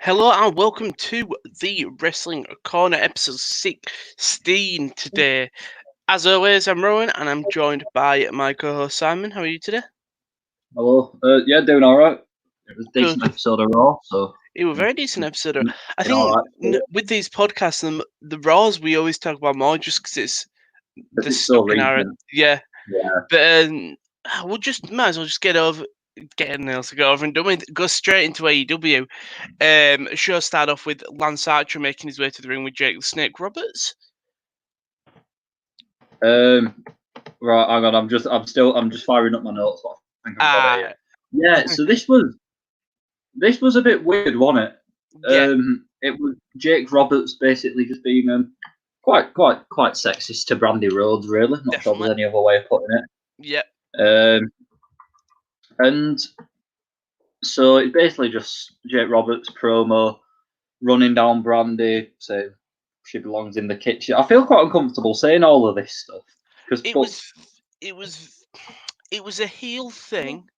Hello and welcome to the Wrestling Corner episode 16 today. As always, I'm Rowan and I'm joined by my co-host Simon. How are you today? Hello. Yeah, doing all right. It was a decent Good. episode of Raw, so It was a very decent episode. I doing all think right. with these podcasts, the Raws we always talk about more just because Because they're it's so stuck in our recent. yeah. Yeah. But we'll just might as well just get over and done with. Go straight into AEW. Show start off with Lance Archer making his way to the ring with Jake the Snake Roberts. Right. Hang on. I'm just firing up my notes. But I think I've got it Ah, here. Yeah. So this was a bit weird, wasn't it? yeah, It was Jake Roberts basically just being quite sexist to Brandy Rhodes. Really, not sure definitely. there's any other way of putting Yeah. it. And so it's basically just Jake Roberts promo running down Brandy, saying she belongs in the kitchen. I feel quite uncomfortable saying all of this stuff It was it was it was a heel thing,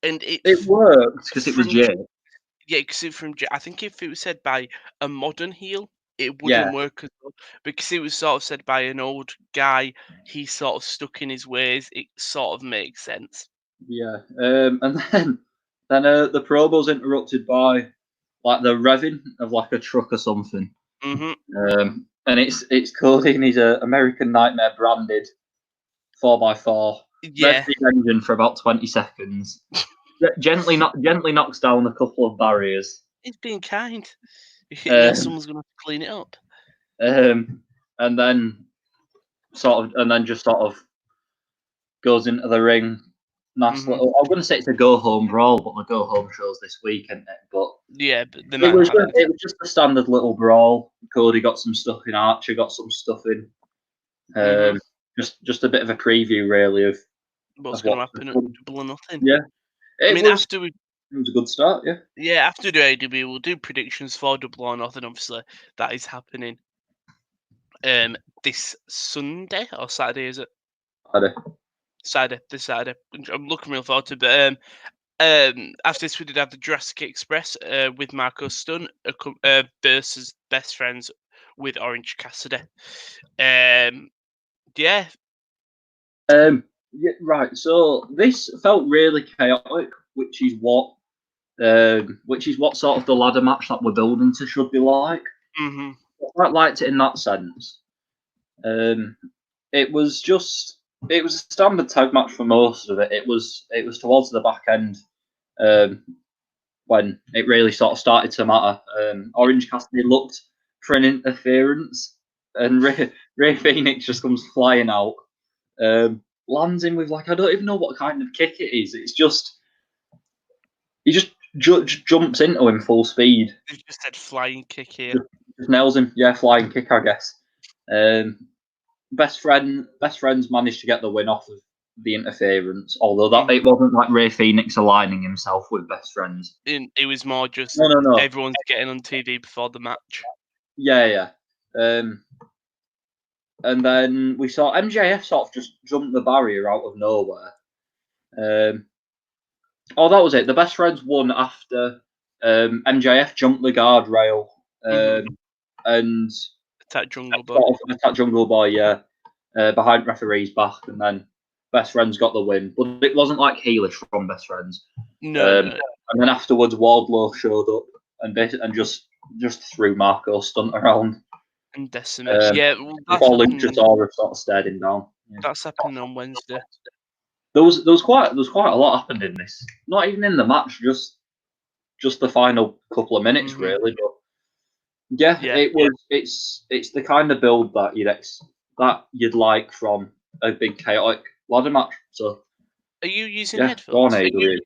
and it worked because it was from Jake. yeah, because I think if it was said by a modern heel, it Yeah, wouldn't work as well because it was sort of said by an old guy. He's sort of stuck in his ways. It sort of makes sense. yeah. And then the promo's interrupted by like the revving of like a truck or something. Mhm. And it's Cody and his American Nightmare branded 4x4 revs Yeah, the engine for about 20 seconds. Gently knocks down a couple of barriers. he's being kind. He knows Um, someone's gonna clean it up. um, and then just sort of goes into the ring. Nice Mhm. little. I'm going to say it's a go home brawl, but the go home shows this week, isn't it? But Yeah, but they it might not was have just, it anything. was just a standard little brawl. Cody got some stuff in. Archer got some stuff in. Mhm. Um, just a bit of a preview, really, What's of gonna what. happen at Double or Nothing? Yeah, I it mean, was. after we It was a good start. Yeah. Yeah, after the AEW, we'll do predictions for Double or Nothing. Obviously, that is happening this Sunday or Saturday. Is it Had a, Saturday? This Saturday. Which I'm looking real forward to. But after this, we did have the Jurassic Express with Marco Stunt versus Best Friends with Orange Cassidy. Yeah, yeah, right. So this felt really chaotic, which is what sort of the ladder match that we're building to should be like. hmm I quite liked it in that sense. Um, it was just it was a standard tag match for most of it. It was towards the back end um, when it really sort of started to matter. Orange Cassidy looked for an interference, and Ray Phoenix just comes flying out, lands him with like I don't even know what kind of kick it is. It's just he just jumps into him full speed, they just said flying kick here. just nails him. Yeah, flying kick, I guess. Um, best friends managed to get the win off of the interference, although that it hmm wasn't like Ray Phoenix aligning himself with best friends. It was more just No, no, no. everyone's getting on TV before the match. Yeah, yeah. And then we saw MJF sort of just jump the barrier out of nowhere. Um, oh, that was it. The best friends won after MJF jumped the guardrail hmm and Attack Jungle Boy. sort of attacked Jungle Boy, yeah, behind referee's back, and then best friends got the win. But it wasn't like heelish from best friends. No, Um, no, and then afterwards, Wardlow showed up and just threw Marco Stunt around. and Decimate. Yeah, well, Before Luchasaurus sort of stared him down. Yeah. that's happening on Wednesday. There was quite a lot happened in this. Not even in the match, just the final couple of minutes, hmm really. But yeah, Yeah. it's the kind of build that you'd like from a big chaotic ladder match. So Are you using yeah, go on, headphones? AW.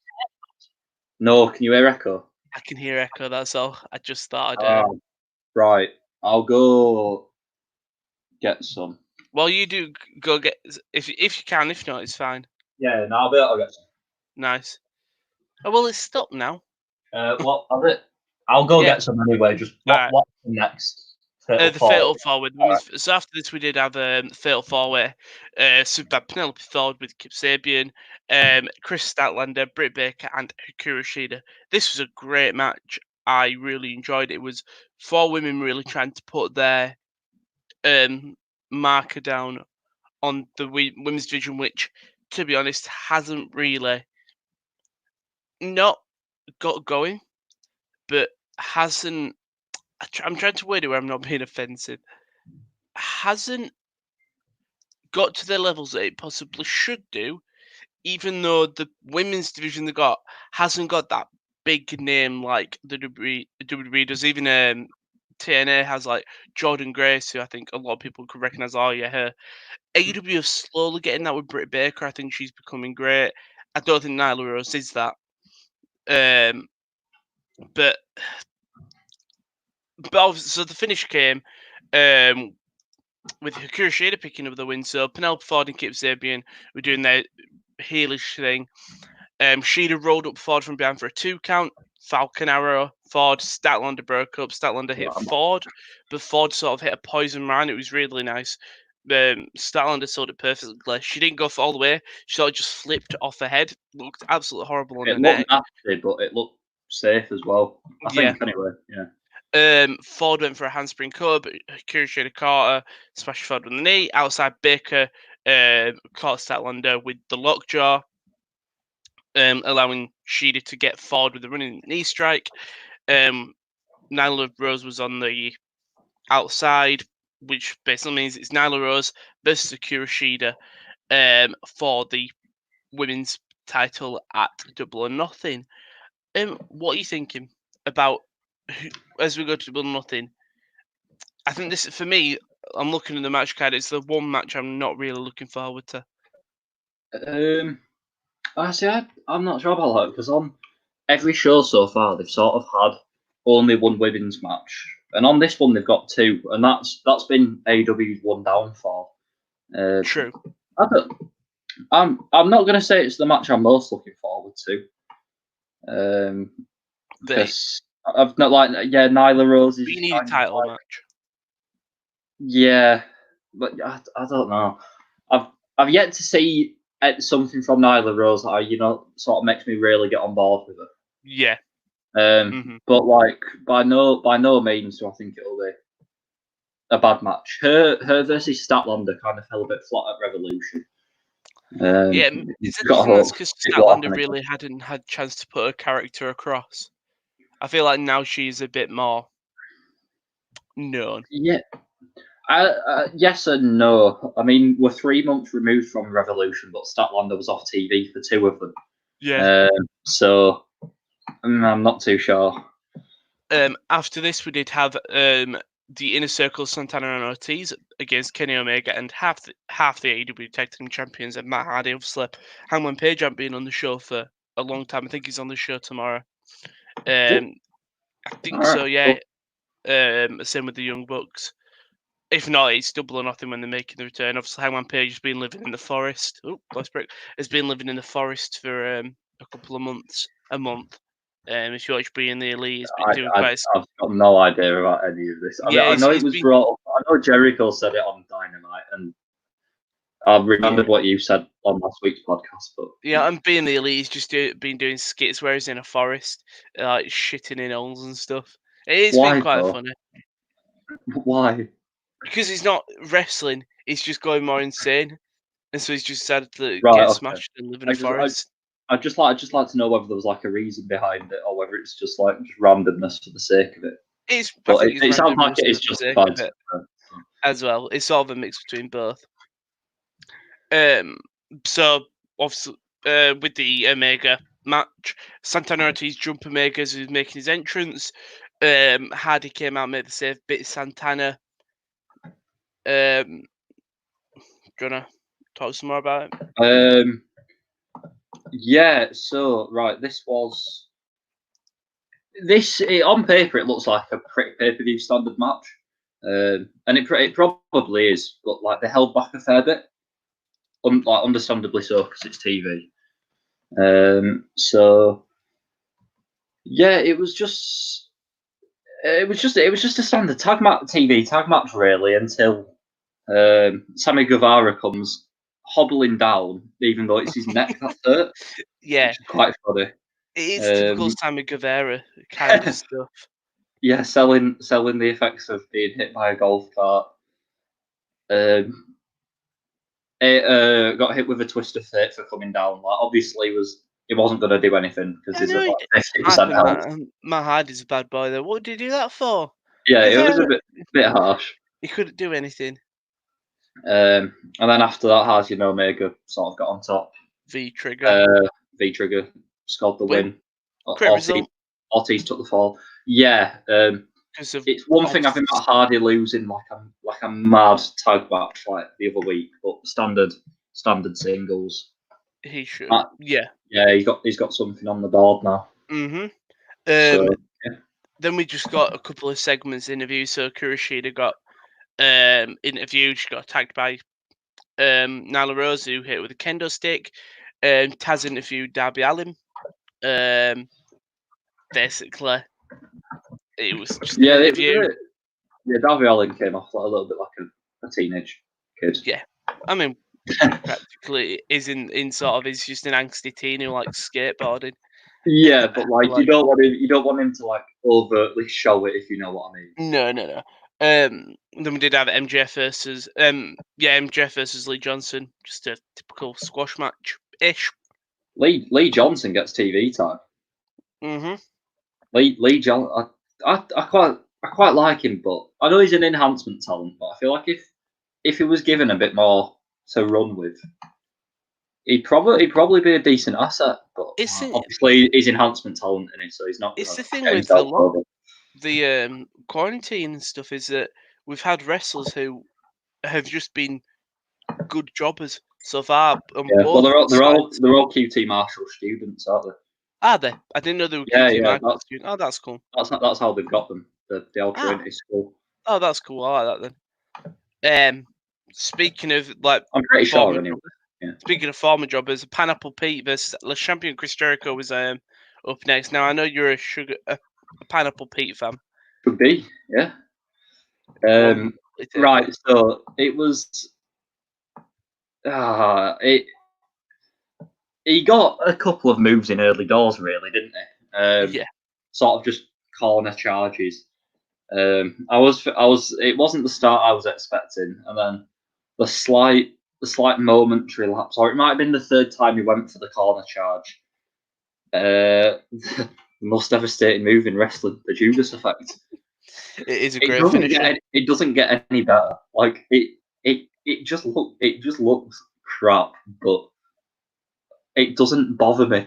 No, can you hear echo? I can hear echo, that's all. I just thought Ah, right. I'll go get some. well, you do go get if you can. If not, it's fine. Yeah, no, I'll be able to get some. Nice. Oh well, it's stopped now. What? I'll go Yeah. get some anyway. Just All right. what's next? Fatal The Four. Fatal Four with women's. So after this, we did have Fatal Four Way. So that Penelope Ford with Kip Sabian, Chris Statlander, Britt Baker, and Hikaru Shida. This was a great match. I really enjoyed it. It was 4 women really trying to put their marker down on the women's division, which, to be honest, hasn't really not got going, but hasn't. I'm trying to word it where I'm not being offensive. Hasn't got to the levels that it possibly should do, even though the women's division they got hasn't got that big name like the WWE does. Even TNA has like Jordan Grace, who I think a lot of people could recognize. Oh yeah, her. AEW is slowly getting that with Britt Baker. I think she's becoming great. I don't think Nyla Rose is that. But so the finish came with Hikaru Shida picking up the win. So Penelope Ford and Kip Sabian were doing their heelish thing. Shida rolled up Ford from behind for a 2 count. Falcon Arrow. Ford, Statlander broke up. Statlander hit Ford, but Ford sort of hit a poison man. It was really nice. Statlander sold it perfectly. She didn't go all the way. She sort of just flipped off her head. Looked absolutely horrible on her neck. It looked nasty, but it looked safe as well. I think, anyway. Yeah. Ford went for a handspring cut, but Hikaru Shida caught her, smashed Ford with the knee. Outside Baker caught Statlander with the lockjaw, allowing Shida to get Ford with a running knee strike. Nyla Rose was on the outside, which basically means it's Nyla Rose versus Hikaru Shida for the women's title at Double or Nothing. What are you thinking about as we go to Double or Nothing? I think this, for me, I'm looking at the match card. It's the one match I'm not really looking forward to. I'm not sure about that because on every show so far they've sort of had only one women's match, and on this one they've got 2, and that's been AEW's one downfall. True. I'm not going to say it's the match I'm most looking forward to. Because I've not Nyla Rose is. We need a title match. Yeah, but I don't know. I've yet to see something from Nyla Rose that sort of makes me really get on board with her. Yeah. But by no means do I think it'll be a bad match. Her versus Statlander kind of fell a bit flat at Revolution. Yeah, is it that's because Statlander really hadn't had a chance to put her character across? I feel like now she's a bit more known. Yeah. Yes and no. I mean, we're 3 months removed from Revolution, but Statlander was off TV for 2 of them. Yeah. So I'm not too sure. After this, we did have the Inner Circle Santana and Ortiz against Kenny Omega and half the AEW Tag Team Champions and Matt Hardy. Obviously, Hangman Page hasn't been on the show for a long time. I think he's on the show tomorrow. I think so. Yeah. Same with the Young Bucks. If not, it's Double or Nothing when they're making the return. Obviously, Hangman Page has been living in the forest. Has been living in the forest for a couple of months, a month. If you watch Being the Elite, he's been doing quite. I've got no idea about any of this. I know it was brought up. I know Jericho said it on Dynamite, and I remembered what you said on last week's podcast. But yeah, and Being the Elite, he's just been doing skits where he's in a forest, like shitting in holes and stuff. It's been quite funny. Why? Because he's not wrestling, he's just going more insane, and so he's just decided to get smashed and live in a forest. I'd just like to know whether there was like a reason behind it, or whether it's just like just randomness for the sake of it. It sounds like it is justified as well. It's sort of a mix between both. So obviously, with the Omega match, Santana Ortiz jumped Omega as he was making his entrance. Hardy came out, made the save, bit Santana. Do you wanna talk some more about it? Yeah, so right, on paper it looks like a pretty pay-per-view standard match, and it probably is, but like they held back a fair bit, like understandably so because it's TV. So yeah, it was just It was just a standard TV tag match really until Sammy Guevara comes hobbling down, even though it's his neck that's hurt, Yeah, which is quite funny. it is typical Sammy Guevara kind of stuff. Yeah, selling the effects of being hit by a golf cart. It got hit with a twist of fate for coming down. Like, obviously, it wasn't going to do anything because he's at like 50% health. Matt Hardy's a bad boy though. What did he do that for? Yeah, it was a bit harsh. He couldn't do anything. And then after that, Hardy and Omega sort of got on top. V-Trigger scored the win. Great result. Ortiz took the fall. Yeah, it's one thing having Matt Hardy losing like a mad tag match like the other week, but standard singles. He should. Yeah, he's got something on the board now. Mm-hmm. So, then we just got a couple of segments interviews. So Kurashida got interviewed. She got attacked by Nyla Rose, who hit with a kendo stick. Taz interviewed Darby Allin. Basically, it was just an interview. Darby Allin came off a little bit like a teenage kid. Yeah, I mean, practically is in sort of is just an angsty teen who likes skateboarding. Yeah, but like you don't want him to like overtly show it, if you know what I mean. No. Then we did have MJF versus Lee Johnson, just a typical squash match ish. Lee Johnson gets TV time. Mm-hmm. Lee Johnson, I quite like him, but I know he's an enhancement talent. But I feel like if he was given a bit more to run with, he'd probably be a decent asset. But obviously he's enhancement talent in it, so he's not. It's the thing with the quarantine and stuff is that we've had wrestlers who have just been good jobbers so far. Well, they're all QT Marshall students, aren't they? Are they? I didn't know they were QT Marshall students. Oh, that's cool. That's how they've got them. The old Trinity school. Oh, that's cool. I like that then. Speaking of like, I'm pretty sure anyway. Yeah. Speaking of former jobbers, Pineapple Pete versus Le Champion Chris Jericho was up next. Now I know you're a Pineapple Pete fan. Could be, yeah. Right, so it was. He got a couple of moves in early doors, really, didn't he? Yeah. Sort of just corner charges. It wasn't the start I was expecting, and then the slight momentary lapse, or it might have been the third time he went for the corner charge. The most devastating move in wrestling, the Judas effect. It is a great finisher. It doesn't get any better. Like it just looks crap, but it doesn't bother me.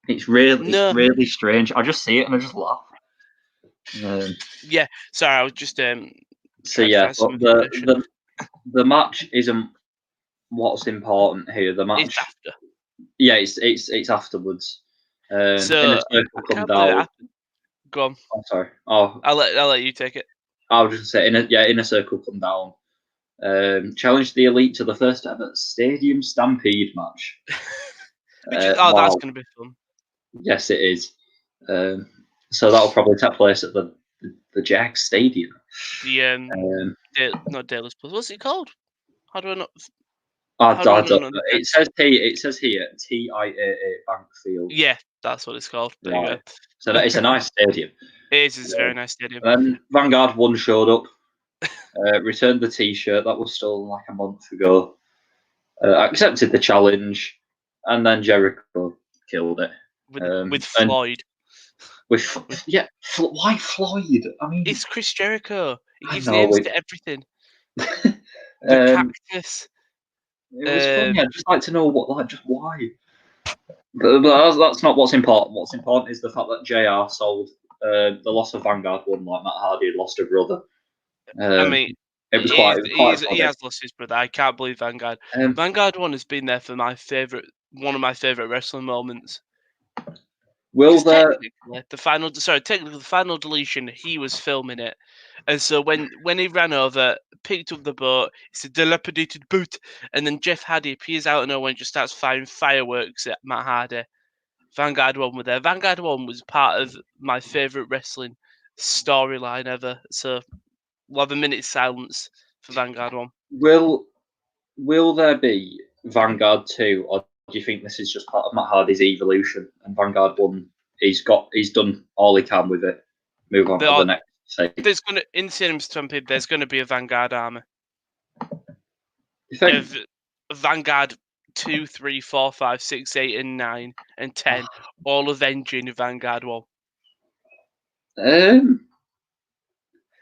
It's really strange. I just see it and I just laugh. Yeah, sorry, I was just so yeah, but the match isn't what's important here. The match, it's after. Yeah, it's afterwards. So in a circle come down. Go on. I'm sorry. Oh, I'll let you take it. I was just saying, in a circle come down. Challenge the Elite to the first ever Stadium Stampede match. That's going to be fun. Yes, it is. So that'll probably take place at the Jags Stadium. Not Dallas Plus. What's it called? How do I not? I don't know. It says here TIAA Bank Field. Yeah, that's what it's called. There you go. So it's a nice stadium. It's a very nice stadium. Then Vanguard 1 showed up, returned the T-shirt that was stolen like a month ago, accepted the challenge, and then Jericho killed it with Floyd. Why Floyd? I mean, it's Chris Jericho. He gives names to everything. The cactus. It was funny. I'd just like to know just why. But that's not what's important. What's important is the fact that JR sold the loss of Vanguard 1 like Matt Hardy had lost a brother. I mean, it was quite he has lost his brother. I can't believe Vanguard. Vanguard 1 has been there for one of my favorite wrestling moments. Technically, the final deletion, he was filming it, and so when he ran over, picked up the boat, it's a dilapidated boat, and then Jeff Hardy appears out of nowhere and just starts firing fireworks at Matt Hardy. Vanguard 1 were there. Vanguard 1 was part of my favorite wrestling storyline ever. So we'll have a minute's silence for Vanguard 1. Will there be Vanguard 2, or do you think this is just part of Matt Hardy's evolution and Vanguard 1? He's done all he can with it. Move on to the next stage. There's gonna in Cinema Stampede. There's gonna be a Vanguard army. You think? Vanguard 2, 3, 4, 5, 6, 8, and 9, and 10, all avenging Vanguard 1. Um,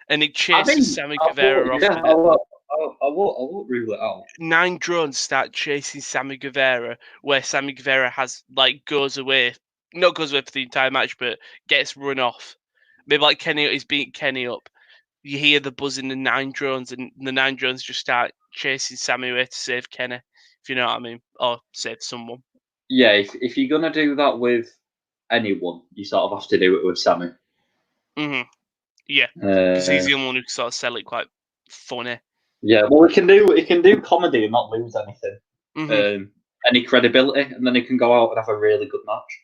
And it chases Sammy Guevara off. Yeah, I won't rule it out. 9 drones start chasing Sammy Guevara, where Sammy Guevara goes away for the entire match, but gets run off. Maybe like he's beating Kenny up. You hear the buzzing of 9 drones, and the 9 drones just start chasing Sammy away to save Kenny, if you know what I mean, or save someone. Yeah, if you're gonna do that with anyone, you sort of have to do it with Sammy. Mm-hmm. Yeah, because he's the only one who can sort of sell it quite funny. Yeah, well, he can do comedy and not lose anything, any credibility, and then he can go out and have a really good match.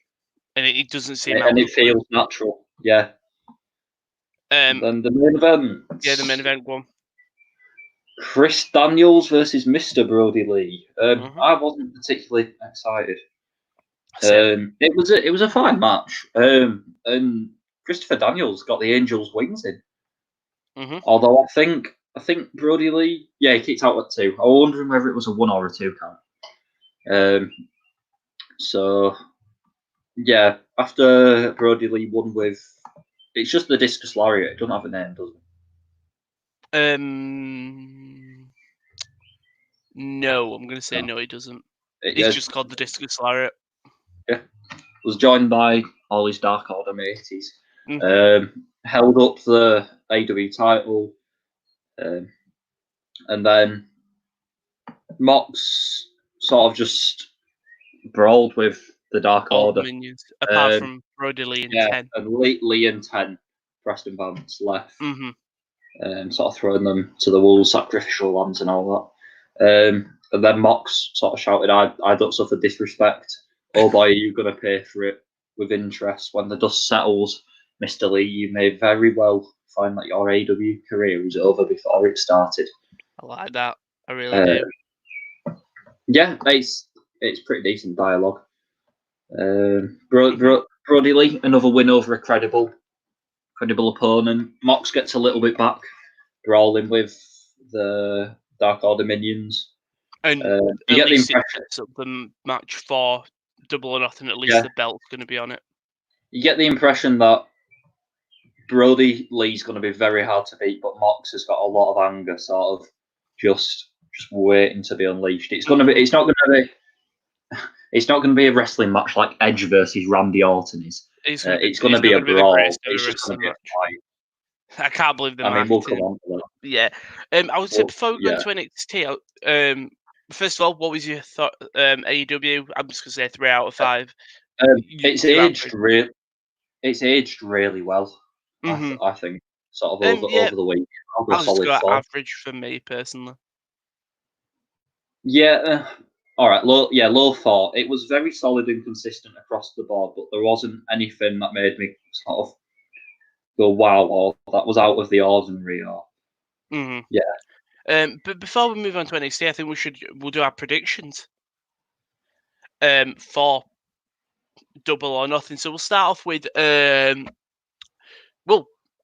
And it doesn't seem and it feels natural. Yeah. Then the main event. Yeah, the main event one. Chris Daniels versus Mr. Brody Lee. I wasn't particularly excited. It was a fine match. And Christopher Daniels got the Angels' wings in. Although I think Brody Lee, he kicked out at 2. I was wondering whether it was a 1 or a 2 count. So yeah, after Brody Lee won with, it's just the discus lariat. It doesn't have a name, does it? No, I'm going to say no, it doesn't. It's just called the discus lariat. Yeah, was joined by all his Dark Order mateys. Held up the AW title, and then Mox sort of just brawled with the Dark Order. Minions, apart from Brody Lee and 10. And Lee and 10, Preston Vance left. Sort of throwing them to the wolves, sacrificial lambs and all that. And then Mox sort of shouted, I don't suffer disrespect. Oh boy, are you going to pay for it with interest? When the dust settles, Mr. Lee, you may very well find that your AW career is over before it started. I like that. I really do. Yeah, it's pretty decent dialogue. Brody Lee, another win over a credible opponent. Mox gets a little bit back, brawling with the Dark Order minions. And you get the impression of the match for Double or Nothing, at least the belt's going to be on it. You get the impression that Brody Lee's going to be very hard to beat, but Mox has got a lot of anger, sort of just waiting to be unleashed. It's not going to be a wrestling match like Edge versus Randy Orton is. It's going to be a brawl. It's just going to be a fight. I can't believe the we'll come on to that. Yeah. I would say before we go into NXT, first of all, what was your thought? AEW, I'm just going to say 3 out of 5. It's aged really well. I think sort of over the week. I'll just go average for me personally. Yeah. All right. Low 4. It was very solid and consistent across the board, but there wasn't anything that made me sort of go wow, or that was out of the ordinary. Or but before we move on to NXT, I think we'll do our predictions for Double or Nothing. So we'll start off with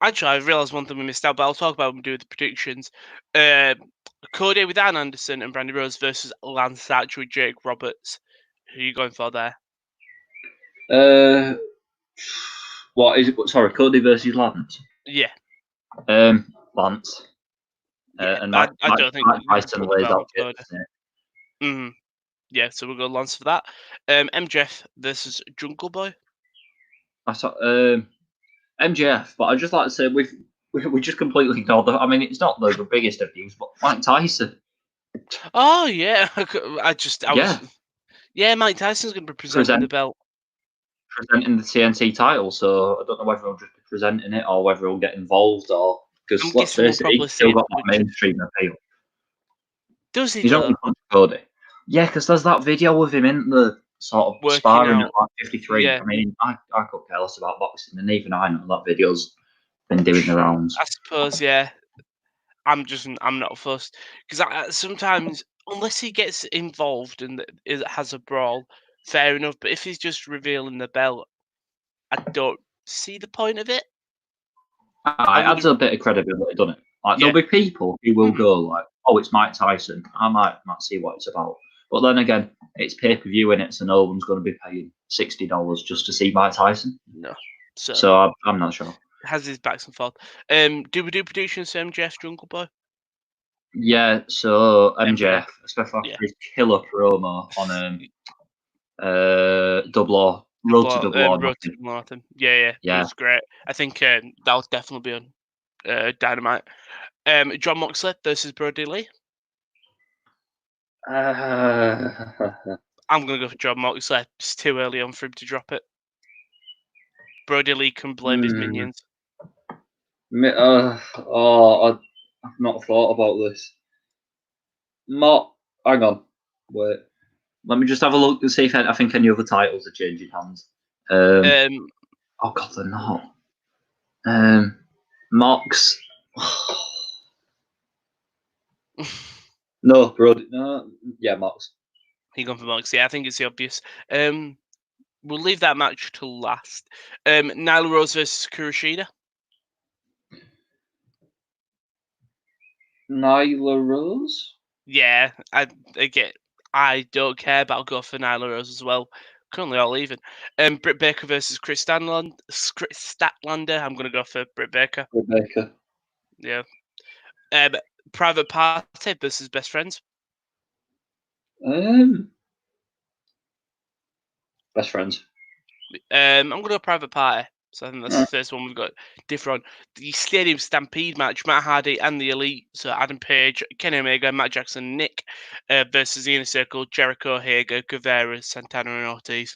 actually, I realised one thing we missed out, but I'll talk about when we do the predictions. Cody with Arn Anderson and Brandy Rose versus Lance Archer with Jake Roberts. Who are you going for there? What is it? Sorry, Cody versus Lance. Yeah. Lance. And I don't think Tyson lays out. Yeah, so we'll go Lance for that. MJF versus Jungle Boy. I thought MJF, but I'd just like to say we just completely ignored the. I mean, it's not the biggest of views, but Mike Tyson. Oh yeah, Mike Tyson's going to be presenting the belt, presenting the TNT title. So I don't know whether he'll just be presenting it or whether he'll get involved, or because let's face it, he's still got that mainstream appeal. Does he? He's not going to Cody. Yeah, because there's that video of him in the sort of sparring at like 53. Yeah. I mean, I could care less about boxing, and even I know that video's been doing the rounds. I suppose, yeah. I'm not fussed because sometimes unless he gets involved and it has a brawl, fair enough. But if he's just revealing the belt, I don't see the point of it. It adds a bit of credibility, doesn't it? Like Yeah. there'll be people who will go like, "Oh, it's Mike Tyson." I might not see what it's about, but then again, it's pay-per-view in it, so no one's going to be paying $60 just to see Mike Tyson. No. So I'm not sure. Has his backs and forth. Do we do predictions for MJF Jungle Boy? Yeah, so MJF, especially after his killer promo on Road to Double or Nothing. Yeah, it was great. I think that'll definitely be on Dynamite. John Moxley versus Brody Lee. I'm gonna go for John Moxley. It's too early on for him to drop it. Brody Lee can blame his minions. I've not thought about this. Hang on, wait. Let me just have a look and see if I think any other titles are changing hands. Oh God, they're not. Mox. No, Brody. No, yeah, Mox. He gone for Mox. Yeah, I think it's the obvious. We'll leave that match till last. Nyla Rose versus Kuroshida. Nyla Rose? Yeah, I don't care, but I'll go for Nyla Rose as well. Currently all even. Britt Baker versus Chris Statlander. I'm going to go for Britt Baker. Britt Baker. Yeah. Private Party versus Best Friends. Best Friends. I'm going to go Private Party. So I think that's the first one we've got different. The Stadium Stampede match, Matt Hardy and the Elite. So Adam Page, Kenny Omega, Matt Jackson, Nick versus the Inner Circle, Jericho, Hager, Guevara, Santana, and Ortiz.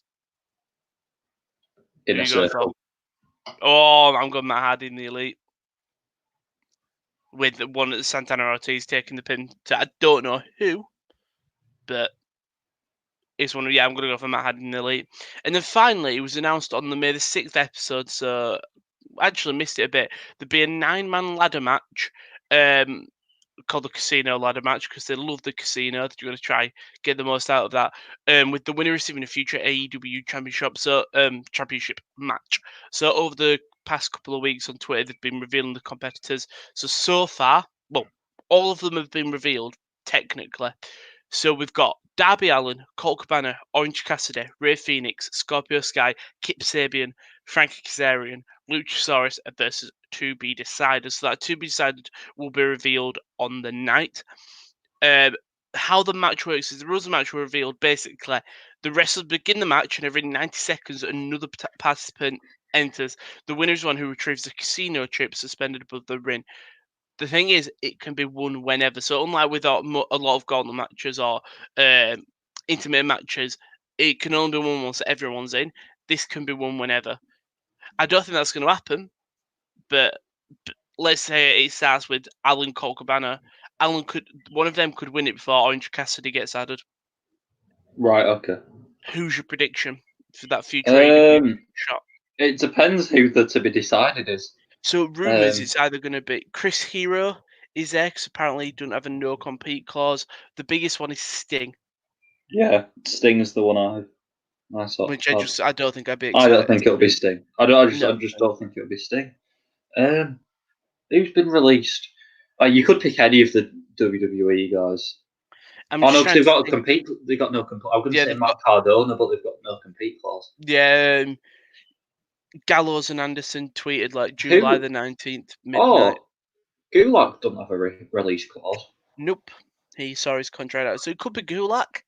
Inner Circle. Oh, I'm going Matt Hardy and the Elite. With one of Santana Ortiz taking the pin to I don't know who, but it's one of I'm going to go for Matt Hardy and the Elite. And then finally, it was announced on the May the 6th episode, so I actually missed it a bit. There'd be a 9-man ladder match called the Casino Ladder Match because they love the casino. They're going to try get the most out of that. With the winner receiving a future AEW championship match. So over the past couple of weeks on Twitter, they've been revealing the competitors. So far, well, all of them have been revealed technically. So we've got Darby Allin, Colt Cabana, Orange Cassidy, Rey Fenix, Scorpio Sky, Kip Sabian, Frankie Kazarian, Luchasaurus versus To Be Decided. So that To Be Decided will be revealed on the night. How the match works is the rules of the match were revealed. Basically, the wrestlers begin the match, and every 90 seconds, another participant enters. The winner is one who retrieves a casino chip suspended above the ring. The thing is, it can be won whenever. So unlike with a lot of gauntlet matches or intimate matches, it can only be won once everyone's in. This can be won whenever. I don't think that's going to happen, but let's say it starts with Alan Colt Cabana. One of them could win it before Orange Cassidy gets added. Right. Okay. Who's your prediction for that future shot? It depends who the To Be Decided is. So rumours it's either going to be Chris Hero is there because apparently he doesn't have a no compete clause. The biggest one is Sting. Yeah, Sting is the one I saw. Which I don't think I'd be excited. I don't think it'll be Sting. I just don't think it'll be Sting. Who's been released? You could pick any of the WWE guys. No, they've got to compete. They've got no compete. I was going to say Matt Cardona, but they've got no compete clause. Yeah, Gallows and Anderson tweeted like July the 19th, midnight. Oh, Gulak doesn't have a release clause. Nope. He saw his contract out. So it could be Gulak.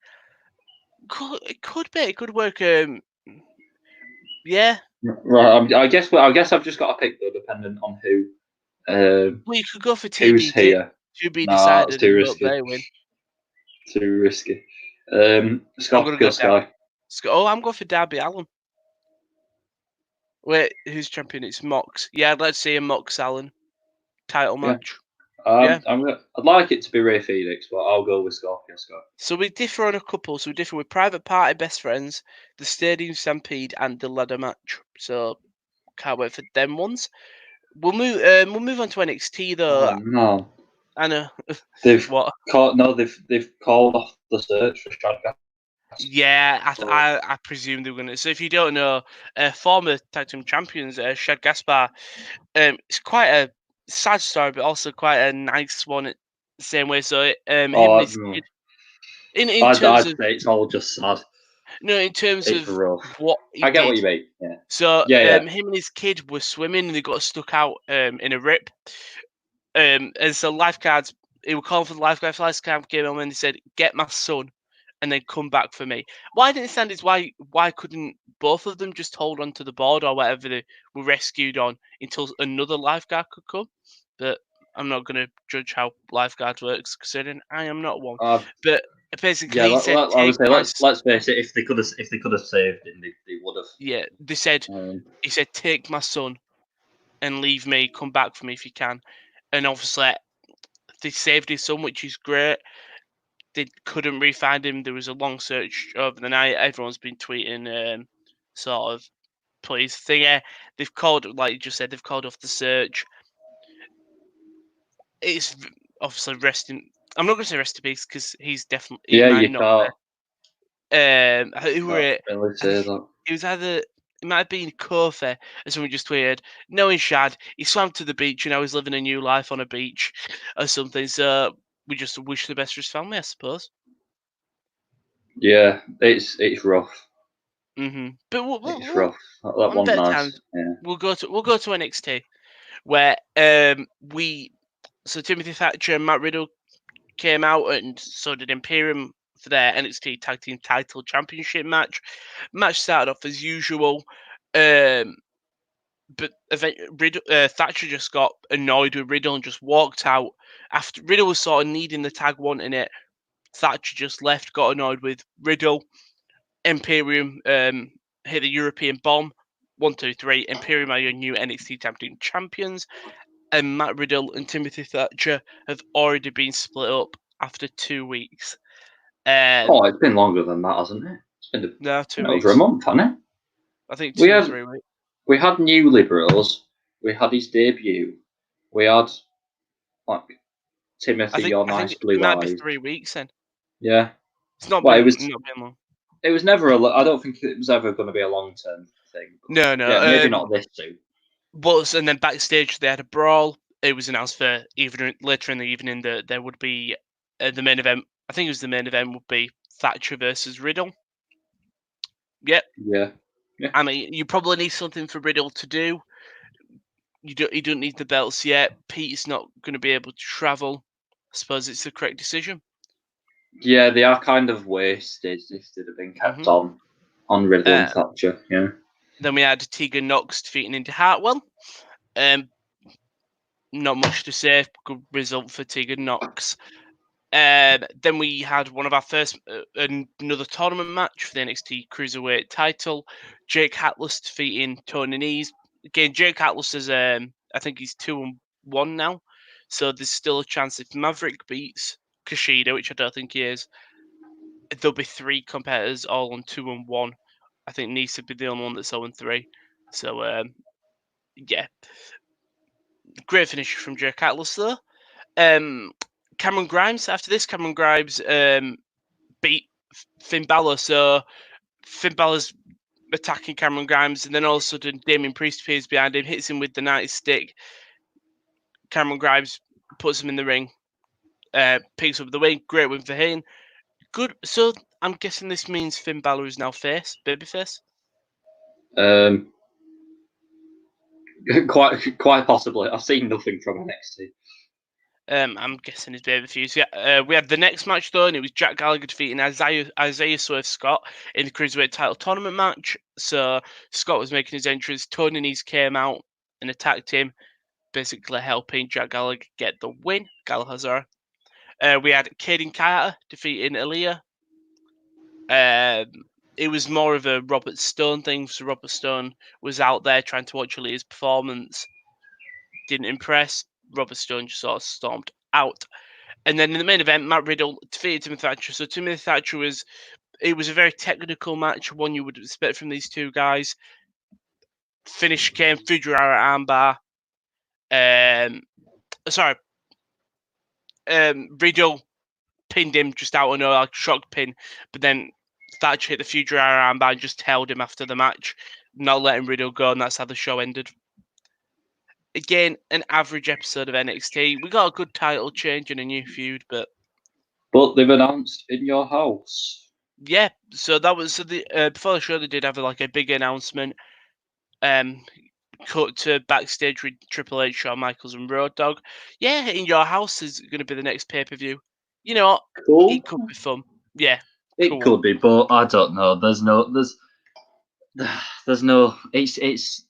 It could be. It could work. Yeah. Right. I guess I've just got to pick though, depending on who. Well, you could go for TBD. Who's here? To be decided. Too risky. They win. Too risky. Scorpio Sky. I'm going for Darby Allin. Wait, who's champion? It's Mox. Yeah, let's see a Mox Allin title match. I'd like it to be Rey Fenix, but I'll go with Scorpio Sky. So we differ on a couple. So we differ with Private Party, Best Friends, the Stadium Stampede, and the ladder match. So can't wait for them ones. We'll move on to NXT Oh though. no, I know they've what. they've called off the search for Shad Gaspar. Yeah, I presume they were gonna. So if you don't know, former tag team champions, Shad Gaspar, it's quite a sad story, but also quite a nice one at the same way. So him and his kid, in terms I'd of say it's all just sad. no, in terms It's of rough. what he I get what did. you mean. Yeah. So Yeah. him and his kid were swimming and they got stuck out in a rip. And so lifeguards, he would call for the lifeguards. Lifeguard came on and they said, "Get my son, and then come back for me." Why I didn't understand is why couldn't both of them just hold on to the board or whatever they were rescued on until another lifeguard could come? But I'm not going to judge how lifeguard works, considering I am not one. But Yeah, basically, he said, I would "Take say my let's face it. If they could have saved him, they would have. yeah." They said he said, "Take my son and leave me. Come back for me if you can." And obviously, they saved his son, which is great. They couldn't re-find him. There was a long search over the night. Everyone's been tweeting, sort of, please thing. Yeah, they've called, like you just said, they've called off the search. It's obviously resting. I'm not going to say rest in peace because he's definitely he Yeah, might you not. can't. Who were it? Really I think say that. it was either it might have been Kofi, and someone just tweeted, knowing Shad, he swam to the beach and now he's living a new life on a beach or something. So we just wish the best for his family, I suppose. Yeah, it's rough. But It's rough. That on wasn't better nice. times, Yeah. we'll go to NXT where we so Timothy Thatcher and Matt Riddle came out, and so did Imperium for their NXT Tag Team Title Championship match. Match started off as usual, but Thatcher just got annoyed with Riddle and just walked out. After Riddle was sort of needing the tag, wanting it, Thatcher just left, got annoyed with Riddle. Imperium hit the European bomb. 1, 2, 3. Imperium are your new NXT Tag Team Champions. And Matt Riddle and Timothy Thatcher have already been split up after 2 weeks. It's been longer than that, hasn't it? It's No, been 2 over a weeks. month, hasn't it? I think We 2 or had 3 weeks. we had New Liberals. We had his debut. We had like I Timothy, think your I think nice it blue might be eyes. 3 weeks then. Yeah. It's not Well, been not been long. it was never I don't think it was ever going to be a long term thing. No, Yeah, maybe no. not this soon. And then backstage they had a brawl. It was announced for later in the evening that there would be the main event. I think it was the main event would be Thatcher versus Riddle. Yep. Yeah. I mean, you probably need something for Riddle to do. You don't need the belts yet. Pete's not going to be able to travel. I suppose it's the correct decision. Yeah, they are kind of wasted if they'd have been kept on Riddle and Thatcher. Yeah. Then we had Tegan Knox defeating Indy Hartwell. Not much to say. Good result for Tegan Knox. Then we had one of our first another tournament match for the NXT Cruiserweight title. Jake Atlas defeating Tony Nese. Again, Jake Atlas is I think he's 2-1 now, so there's still a chance if Maverick beats Kushida, which I don't think he is, there'll be 3 competitors all on 2-1. I think Nese would be the only one that's 0-3. So yeah, great finish from Jake Atlas though. Cameron Grimes. After this, Cameron Grimes beat Finn Balor. So Finn Balor's attacking Cameron Grimes, and then all of a sudden Damien Priest appears behind him, hits him with the night stick. Cameron Grimes puts him in the ring, picks up the win. Great win for him. Good. So I'm guessing this means Finn Balor is now babyface. Quite possibly. I've seen nothing from NXT. I'm guessing he's babyface. Yeah. We had the next match though, and it was Jack Gallagher defeating Isaiah Swerve Scott in the Cruiserweight title tournament match. So Scott was making his entrance. Tony Nese came out and attacked him, basically helping Jack Gallagher get the win. Gallagher. We had Caden Carter defeating Aaliyah. It was more of a Robert Stone thing. So Robert Stone was out there trying to watch Aaliyah's performance. Didn't impress. Robert Stone just sort of stormed out. And then in the main event, Matt Riddle defeated Timothy Thatcher. So Timothy Thatcher was a very technical match, one you would expect from these two guys. Finish came Fujihara armbar. Sorry, Riddle pinned him just out of nowhere, like shock pin, but then Thatcher hit the Future armbar and just held him after the match, not letting Riddle go, and that's how the show ended. Again, an average episode of NXT. We got a good title change and a new feud, but they've announced In Your House. yeah. So that was the before the show. They did have a big announcement. Cut to backstage with Triple H, Shawn Michaels, and Road Dogg. Yeah, In Your House is going to be the next pay per view. You know what? Cool. It could be fun. Yeah, It cool. could be, but I don't know. There's no. It's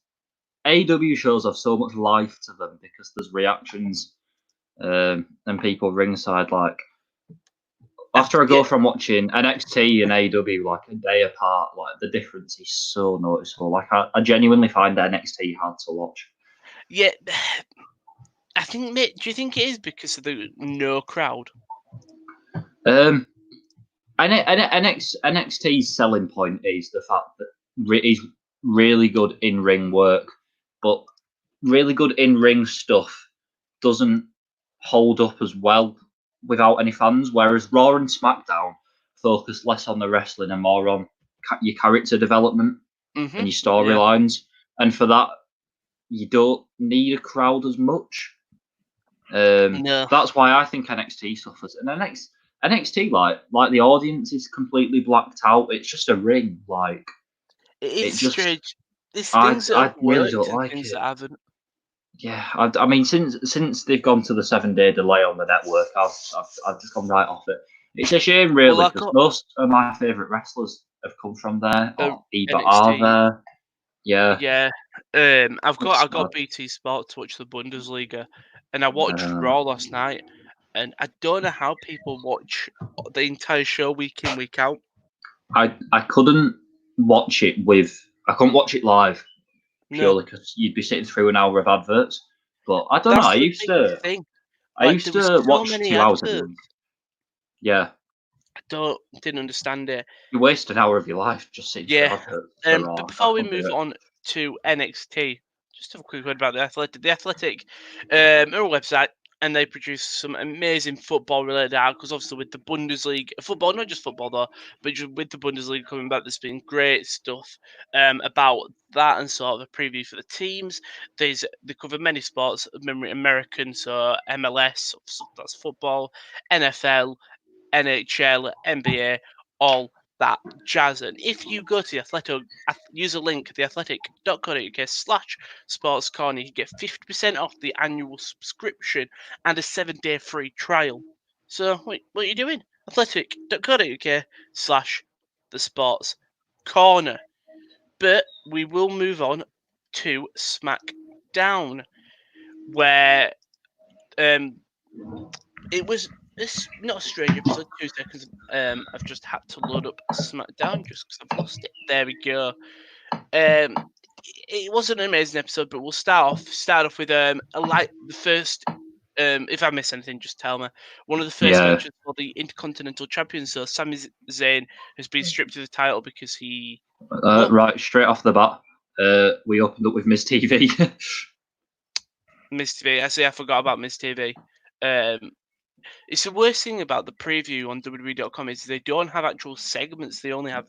AEW shows have so much life to them because there's reactions, and people ringside. Like after I go from watching NXT and AEW like a day apart, like the difference is so noticeable. Like I genuinely find NXT hard to watch. Yeah, I think. Mate, do you think it is because of the no crowd? NXT's selling point is the fact that he's really good in ring work, but really good in ring stuff doesn't hold up as well without any fans. Whereas Raw and SmackDown focus less on the wrestling and more on your character development and your storylines. And for that, you don't need a crowd as much. No. That's why I think NXT suffers. And NXT, like the audience is completely blacked out. It's just a ring. Like it's just strange. There's things that I have really worked don't and like things it. that haven't. Yeah, I mean, since they've gone to the 7-day delay on the network, I've just gone right off it. It's a shame, really, because most of my favourite wrestlers have come from there, or either NXT. are there. Yeah. Yeah. I've got BT Sport to watch the Bundesliga, and I watched Raw last night, and I don't know how people watch the entire show week in, week out. I couldn't watch it I couldn't watch it live purely because you'd be sitting through an hour of adverts. But I don't know. I used to watch 2 hours of it. Yeah. I didn't understand it. You waste an hour of your life just sitting through adverts. But before we move on to NXT, just have a quick word about the Athletic. The Athletic are a website, and they produce some amazing football-related articles. Obviously, with the Bundesliga, football, not just football though, but just with the Bundesliga coming back, there's been great stuff about that and sort of a preview for the teams. They cover many sports, American, so MLS, that's football, NFL, NHL, NBA, all that jazz. And if you go to the Athletic, use a link, theathletic.co.uk/sports corner, you get 50% off the annual subscription and a 7-day free trial. So what are you doing? Athletic.co.uk/the sports corner. But we will move on to SmackDown, where it was not a strange episode. 2 seconds. I've just had to load up SmackDown just because I've lost it. There we go. It wasn't an amazing episode, but we'll start off with the first. If I miss anything, just tell me. One of the first matches for the Intercontinental Champion. So Sami Zayn has been stripped of the title because he. Right, straight off the bat, we opened up with Miz TV. Miz TV. I forgot about Miz TV. It's the worst thing about the preview on WWE.com is they don't have actual segments. They only have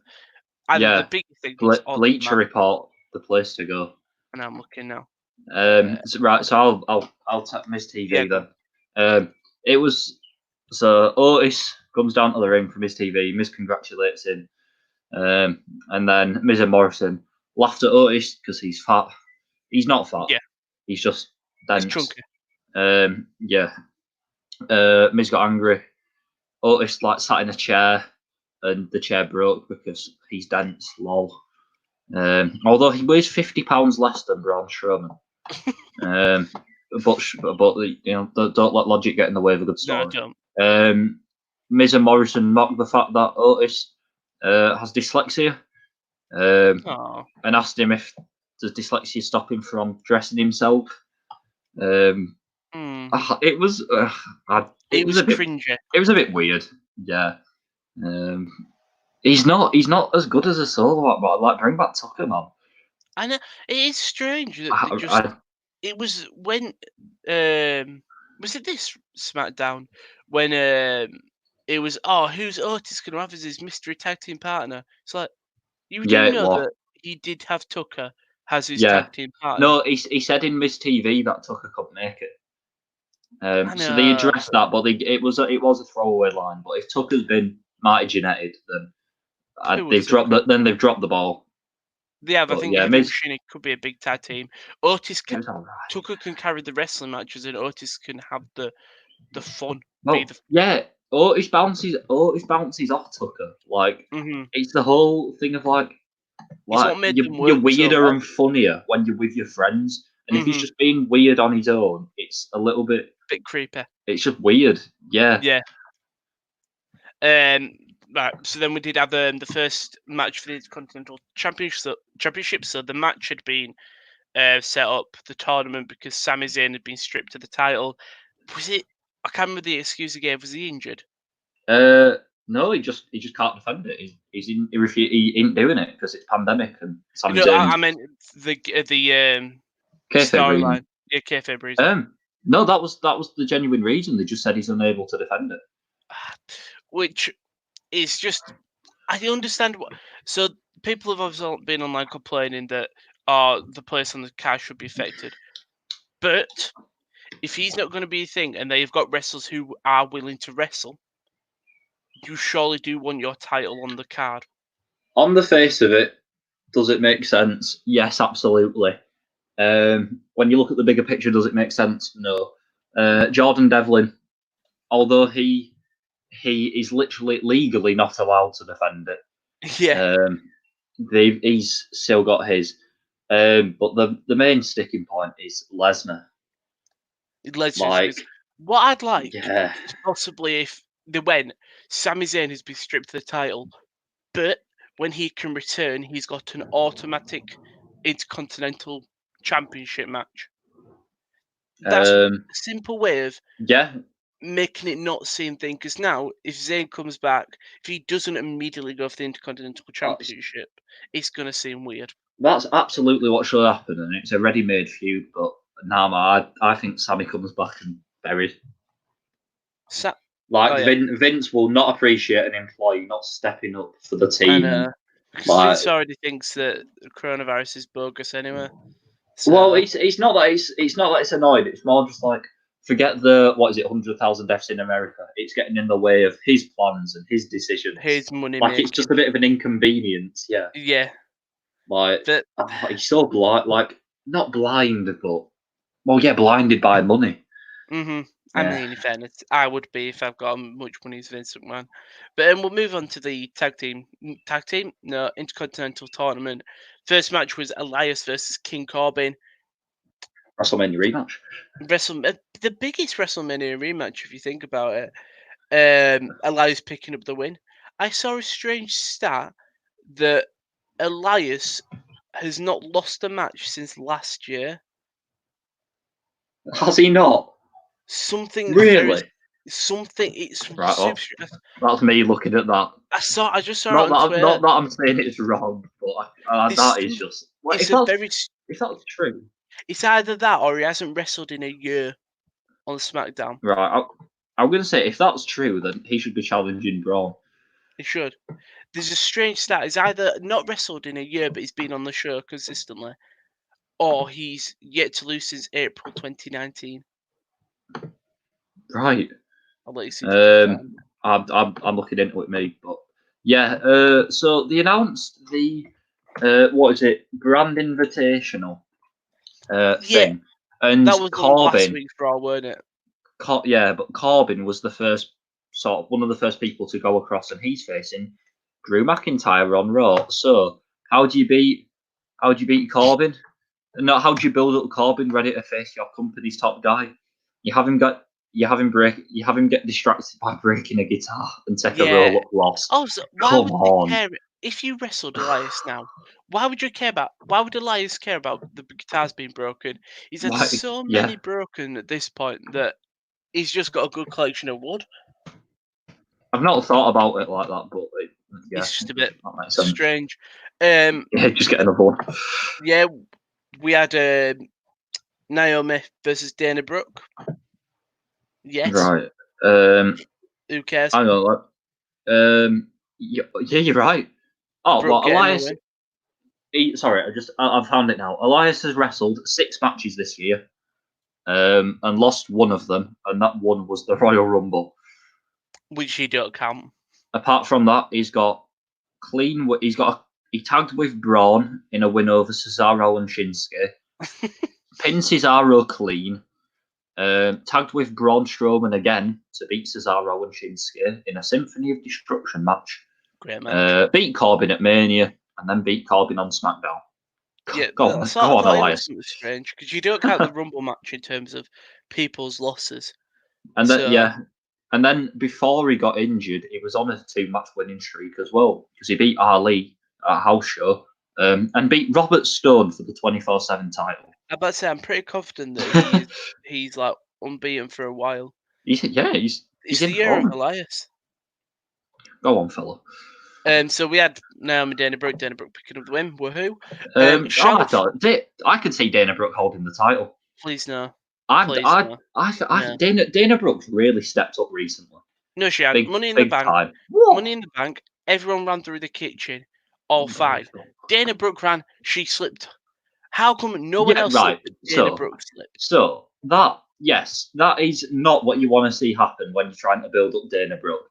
either the biggest segments or Bleacher Report, the place to go. And I'm looking now. So I'll tap Miz TV then. It was so Otis comes down to the ring for Miz TV. Miz congratulates him, and then Miz and Morrison laughed at Otis because he's fat. He's not fat. Yeah, he's just dense. He's chunky. Miz got angry. Otis sat in a chair, and the chair broke because he's dense. Lol. Although he weighs 50 pounds less than Braun Strowman. But don't let logic get in the way of a good story. No, don't. Miz and Morrison mocked the fact that Otis has dyslexia, and asked him if does dyslexia stop him from dressing himself. It was a bit cringy. It was a bit weird. Yeah. He's not as good as a solo, but like bring back Tucker, man. I know it is strange that it was when Was it this SmackDown when it was who's Otis gonna have as his mystery tag team partner? It's like you do Yeah, it know was. that he did have Tucker as his Yeah. tag team partner. No, he said in Miss TV that Tucker couldn't make it. I So they know. addressed that, but it was a throwaway line. But if Tucker's been mighty geneted, then Who was they've dropped Tucker? they've dropped the ball. Yeah, I But think yeah, Heavy Miz, Machinery could be a big tag team. Otis it was alright. Tucker can carry the wrestling matches, and Otis can have the fun. Well, yeah, Otis bounces off Tucker. Like Mhm. it's the whole thing of like It's what made them you're work so weirder well. and funnier when you're with your friends. And if he's Mhm. just being weird on his own, it's a little bit. Bit creepy. It's just weird. Yeah. Yeah. Right. So then we did have the first match for the Intercontinental Championship. So the match had been set up the tournament because Sami Zayn had been stripped of the title. Was it? I can't remember the excuse he gave. Was he injured? No, he just can't defend it. He ain't doing it because it's pandemic and Sami No, Zayn. I meant the Kayfabe reason. storyline. Yeah, kayfabe reason. No, that was the genuine reason. They just said he's unable to defend it. Which is just, I understand what. So people have obviously been online complaining that the place on the card should be affected, but if he's not going to be a thing and they've got wrestlers who are willing to wrestle, you surely do want your title on the card. On the face of it, does it make sense? Yes, absolutely. When you look at the bigger picture, does it make sense? No. Jordan Devlin, although he is literally legally not allowed to defend it. Yeah. He's still got his. But the main sticking point is Lesnar. What I'd like Yeah. is possibly if they went, Sami Zayn has been stripped of the title, but when he can return, he's got an automatic Intercontinental Championship match. That's a simple way of making it not seem thing. Because now, if Zayn comes back, if he doesn't immediately go for the Intercontinental Championship, it's going to seem weird. That's absolutely what should happen, and it's a ready-made feud. But nah, I think Sammy comes back and buried. Vince will not appreciate an employee not stepping up for the team. Vince already thinks that coronavirus is bogus anyway. So. Well, it's not that it's annoyed. It's more just like forget the 100,000 deaths in America. It's getting in the way of his plans and his decisions. His money. It's just a bit of an inconvenience. Yeah. Yeah. He's so blind. Not blind, but blinded by money. Mm-hmm. I mean, in fairness, I would be if I've got much money as Vince McMahon. But we'll move on to the Intercontinental Tournament. First match was Elias versus King Corbin. WrestleMania rematch. The biggest WrestleMania rematch, if you think about it. Elias picking up the win. I saw a strange stat that Elias has not lost a match since last year. Has he not? Something really? It's right. Well, that's me looking at that. I just saw it on Twitter. Not that I'm saying it's wrong, but that is just. If that's true, it's either that or he hasn't wrestled in a year on SmackDown. Right. I'm going to say if that's true, then he should be challenging Braun. He should. There's a strange stat. He's either not wrestled in a year, but he's been on the show consistently, or he's yet to lose since April 2019. Right. I'll let you see. I'm looking into it, mate. But yeah. So they announced the what is it? Grand Invitational thing, and that was Corbin. Last week's Raw, weren't it? But Corbin was the first one of the first people to go across, and he's facing Drew McIntyre on Raw. So how do you beat Corbin? No, how do you build up Corbin ready to face your company's top guy? You have him get distracted by breaking a guitar and take a roll-up loss. Also, why would you care if you wrestled Elias now? Why would Elias care about the guitars being broken? He's had so many broken at this point that he's just got a good collection of wood. I've not thought about it like that, but it's just a bit strange. Just get another one. Yeah, we had Naomi versus Dana Brooke. Yes. Right. Who cares? Hang on. Yeah, you're right. Oh, Brooke well, getting the Elias. Sorry, I've found it now. Elias has wrestled 6 matches this year, and lost one of them, and that one was the Royal Rumble. Which you don't count. Apart from that, he's got clean. He tagged with Braun in a win over Cesaro and Shinsuke. Pinned Cesaro clean. Tagged with Braun Strowman again to beat Cesaro and Shinsuke in a Symphony of Destruction match. Great match. Beat Corbin at Mania, and then beat Corbin on SmackDown. Yeah, Go I on, thought it Elias. was strange because you don't count the Rumble match in terms of people's losses. And then, So- yeah, and then before he got injured, he was on a 2-match winning streak as well because he beat Ali at a house show, and beat Robert Stone for the 24/7 title. I'm about to say I'm pretty confident that he's like unbeaten for a while. He's It's the in year of form. Elias. Go on, fella. So we had Naomi Dana Brooke picking up the win. Woohoo! I could see Dana Brooke holding the title. Please no. Dana Brooke's really stepped up recently. No, she had Big, Money in big the Bank. time. Money in the Bank. Everyone ran through the kitchen. All fine. Dana Brooke ran. She slipped. How come no one else right. slipped? Dana Brooke slipped. So that is not what you want to see happen when you're trying to build up Dana Brooke.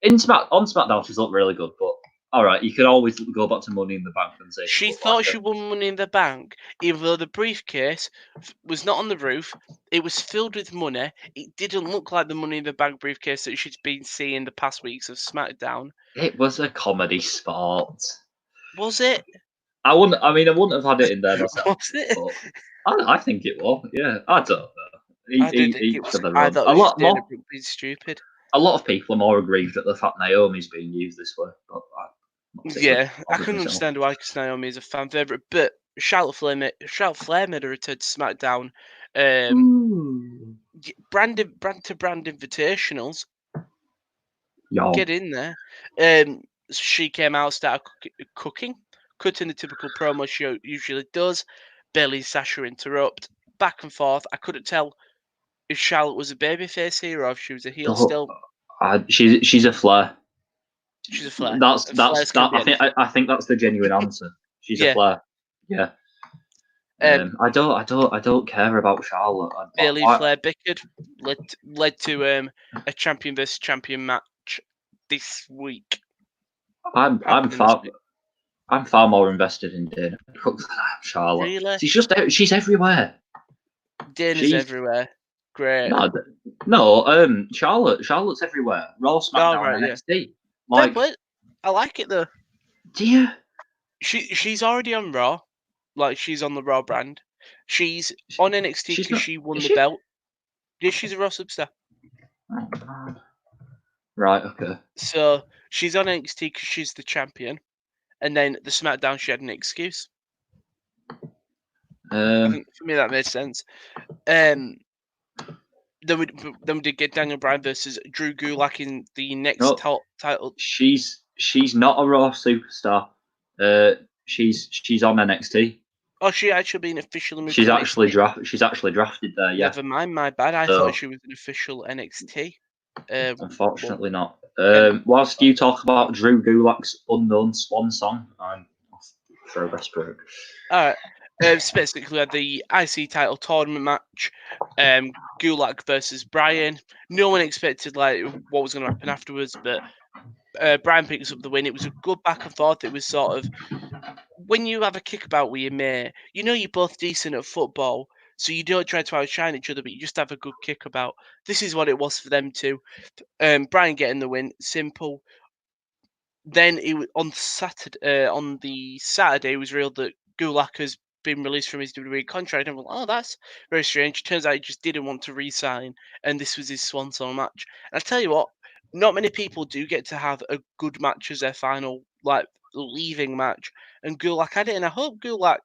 On SmackDown, she's looked really good, but all right, you can always go back to Money in the Bank and say she thought she won Money in the Bank, even though the briefcase was not on the roof. It was filled with money. It didn't look like the Money in the Bank briefcase that she's been seeing the past weeks of SmackDown. It was a comedy spot. Was it? I wouldn't have had it in there myself. Was it? I think it was. Yeah, I don't know. I didn't think it was. I thought it was just Dana Brooke being stupid. A lot of people are more aggrieved at the fact Naomi's being used this way. But I couldn't understand why, because Naomi is a fan favourite. But Charlotte Flair made a return to SmackDown. Brand invitationals. Yo. Get in there. She came out, started cutting the typical promo she usually does. Bayley, Sasha interrupt. Back and forth. I couldn't tell if Charlotte was a babyface here or if she was a heel still. She's a Flair. She's a Flair. I think that's the genuine answer. She's a Flair. Yeah. I don't care about Charlotte. Bayley Flair bickered led to a champion versus champion match this week. I'm far more invested in Dana Brooke than I am Charlotte. Really? She's everywhere. Dana's everywhere. Great. No, Charlotte's everywhere. Raw, SmackDown, NXT. Yeah. I like it though. Do you? She's already on Raw. Like, she's on the Raw brand. She's on NXT because she won the belt. Yeah, she's a Raw superstar. Oh, God. Right, okay. So, she's on NXT because she's the champion. And then the SmackDown, she had an excuse. I think for me that made sense. Then we did get Daniel Bryan versus Drew Gulak in the next title. She's not a Raw superstar. She's on NXT. Oh, she actually been officially moved. She's actually drafted there. Yeah. Never mind, my bad. I thought she was an official NXT. Unfortunately not. Whilst you talk about Drew Gulak's unknown swan song, I'm off for a rest break. All right. It's basically the IC title tournament match. Gulak versus Bryan. No one expected what was going to happen afterwards, but Bryan picks up the win. It was a good back and forth. It was sort of when you have a kickabout with your mate, you're both decent at football, so you don't try to outshine each other, but you just have a good kickabout. This is what it was for them too. Bryan getting the win, simple. Then on the Saturday, it was revealed that Gulak has been released from his WWE contract, and we're like, oh, that's very strange. Turns out he just didn't want to re-sign, and this was his swan song match. And I tell you what, not many people do get to have a good match as their final leaving match, and Gulak had it, and I hope Gulak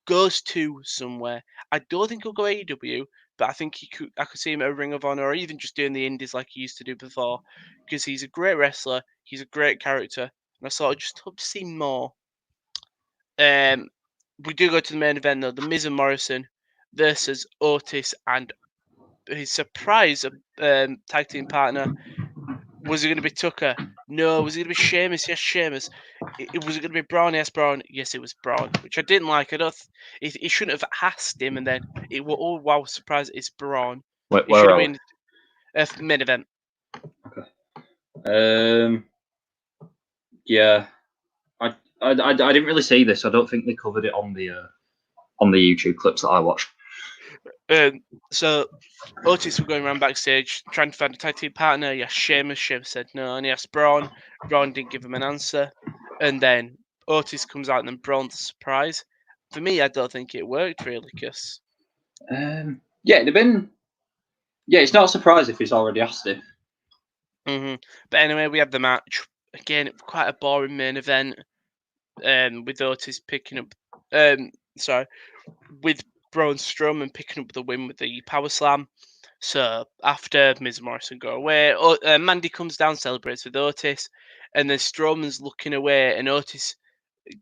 goes to somewhere. I don't think he'll go AEW, but I think I could see him at a Ring of Honor or even just doing the indies like he used to do before, because he's a great wrestler, he's a great character, and I sort of just hope to see more. We do go to the main event though, The Miz and Morrison versus Otis and his surprise tag team partner. Was it going to be Tucker? No. Was it going to be Sheamus? Yes, Sheamus. Was it going to be Braun? Yes, Braun. Yes, it was Braun, which I didn't like. I don't. He shouldn't have asked him, and then it was oh wow, surprise! It's Braun. Where It should have are we? been main event. Okay. Yeah. I didn't really see this. I don't think they covered it on the YouTube clips that I watched. So Otis were going around backstage trying to find a tag team partner. He asked Sheamus. Sheamus said no, and he asked Braun. Braun didn't give him an answer, and then Otis comes out and then Braun's a surprise. For me, I don't think it worked really, because yeah, it'd have been. Yeah, it's not a surprise if he's already asked him. But anyway, we had the match again. Quite a boring main event. With Otis picking up, with Braun Strowman picking up the win with the power slam. So after Miz and Morrison go away, Mandy comes down, celebrates with Otis, and then Strowman's looking away, and Otis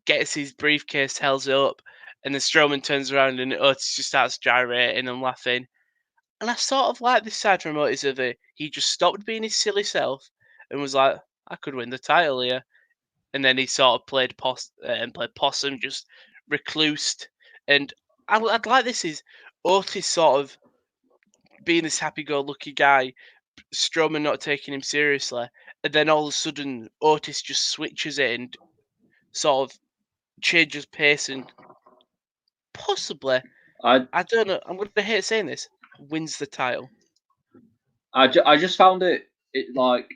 gets his briefcase, held it up, and then Strowman turns around and Otis just starts gyrating and laughing. And I sort of like this side from Otis of it. He just stopped being his silly self and was like, I could win the title here. And then he sort of played possum, just reclused. And I'd like this is Otis sort of being this happy-go-lucky guy, Strowman not taking him seriously, and then all of a sudden Otis just switches it and sort of changes pace and possibly, I don't know, I'm going to hate saying this, wins the title. I just found it like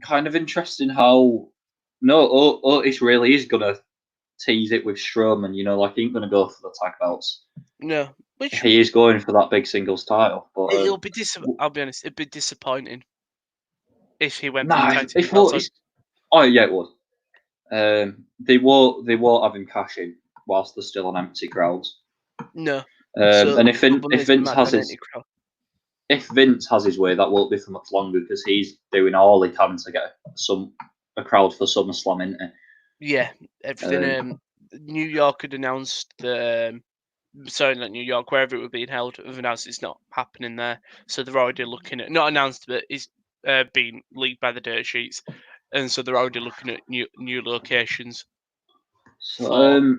kind of interesting how Otis really is gonna tease it with Strowman. You know, like he ain't gonna go for the tag belts. No, which He is going for that big singles title. But it'll be I'll be honest, it'd be disappointing if he went for nah, the tag team belts. oh yeah, it would. They won't have him cash in whilst they're still on empty crowds. No. And if Vince has his way, that won't be for much longer because he's doing all he can to get a crowd for SummerSlam, isn't he? Yeah, everything. New York had announced sorry, not New York, wherever it was being held, have announced it's not happening there. So they're already looking at, not announced, but it's being leaked by the dirt sheets, and so they're already looking at new locations. So,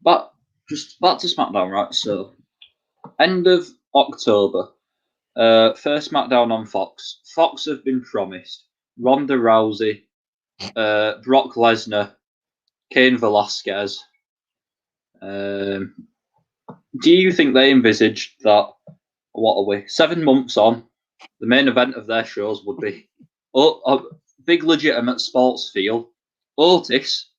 but just back to SmackDown, right? So, end of October, first SmackDown on Fox. Fox have been promised Ronda Rousey, Brock Lesnar, Cain Velasquez. Do you think they envisaged that? What are we? 7 months on, the main event of their shows would be a big legitimate sports feel. Otis,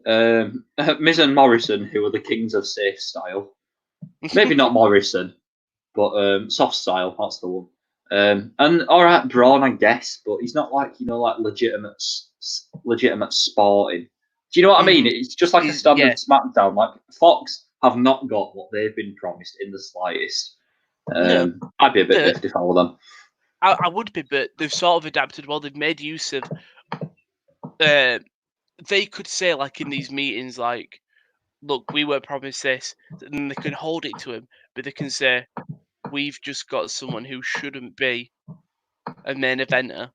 Miz and Morrison, who are the kings of safe style. Maybe not Morrison, but soft style. That's the one. And all right, Braun, I guess, but he's not like like legitimate sporting. Do you know what I mean? It's just like a standard SmackDown. Like Fox have not got what they've been promised in the slightest. No, I'd be a bit miffed if I were them. I would be, but they've sort of adapted well. They've made use of. They could say like in these meetings, like, "Look, we were promised this," and they can hold it to him, but they can say, "We've just got someone who shouldn't be a main eventer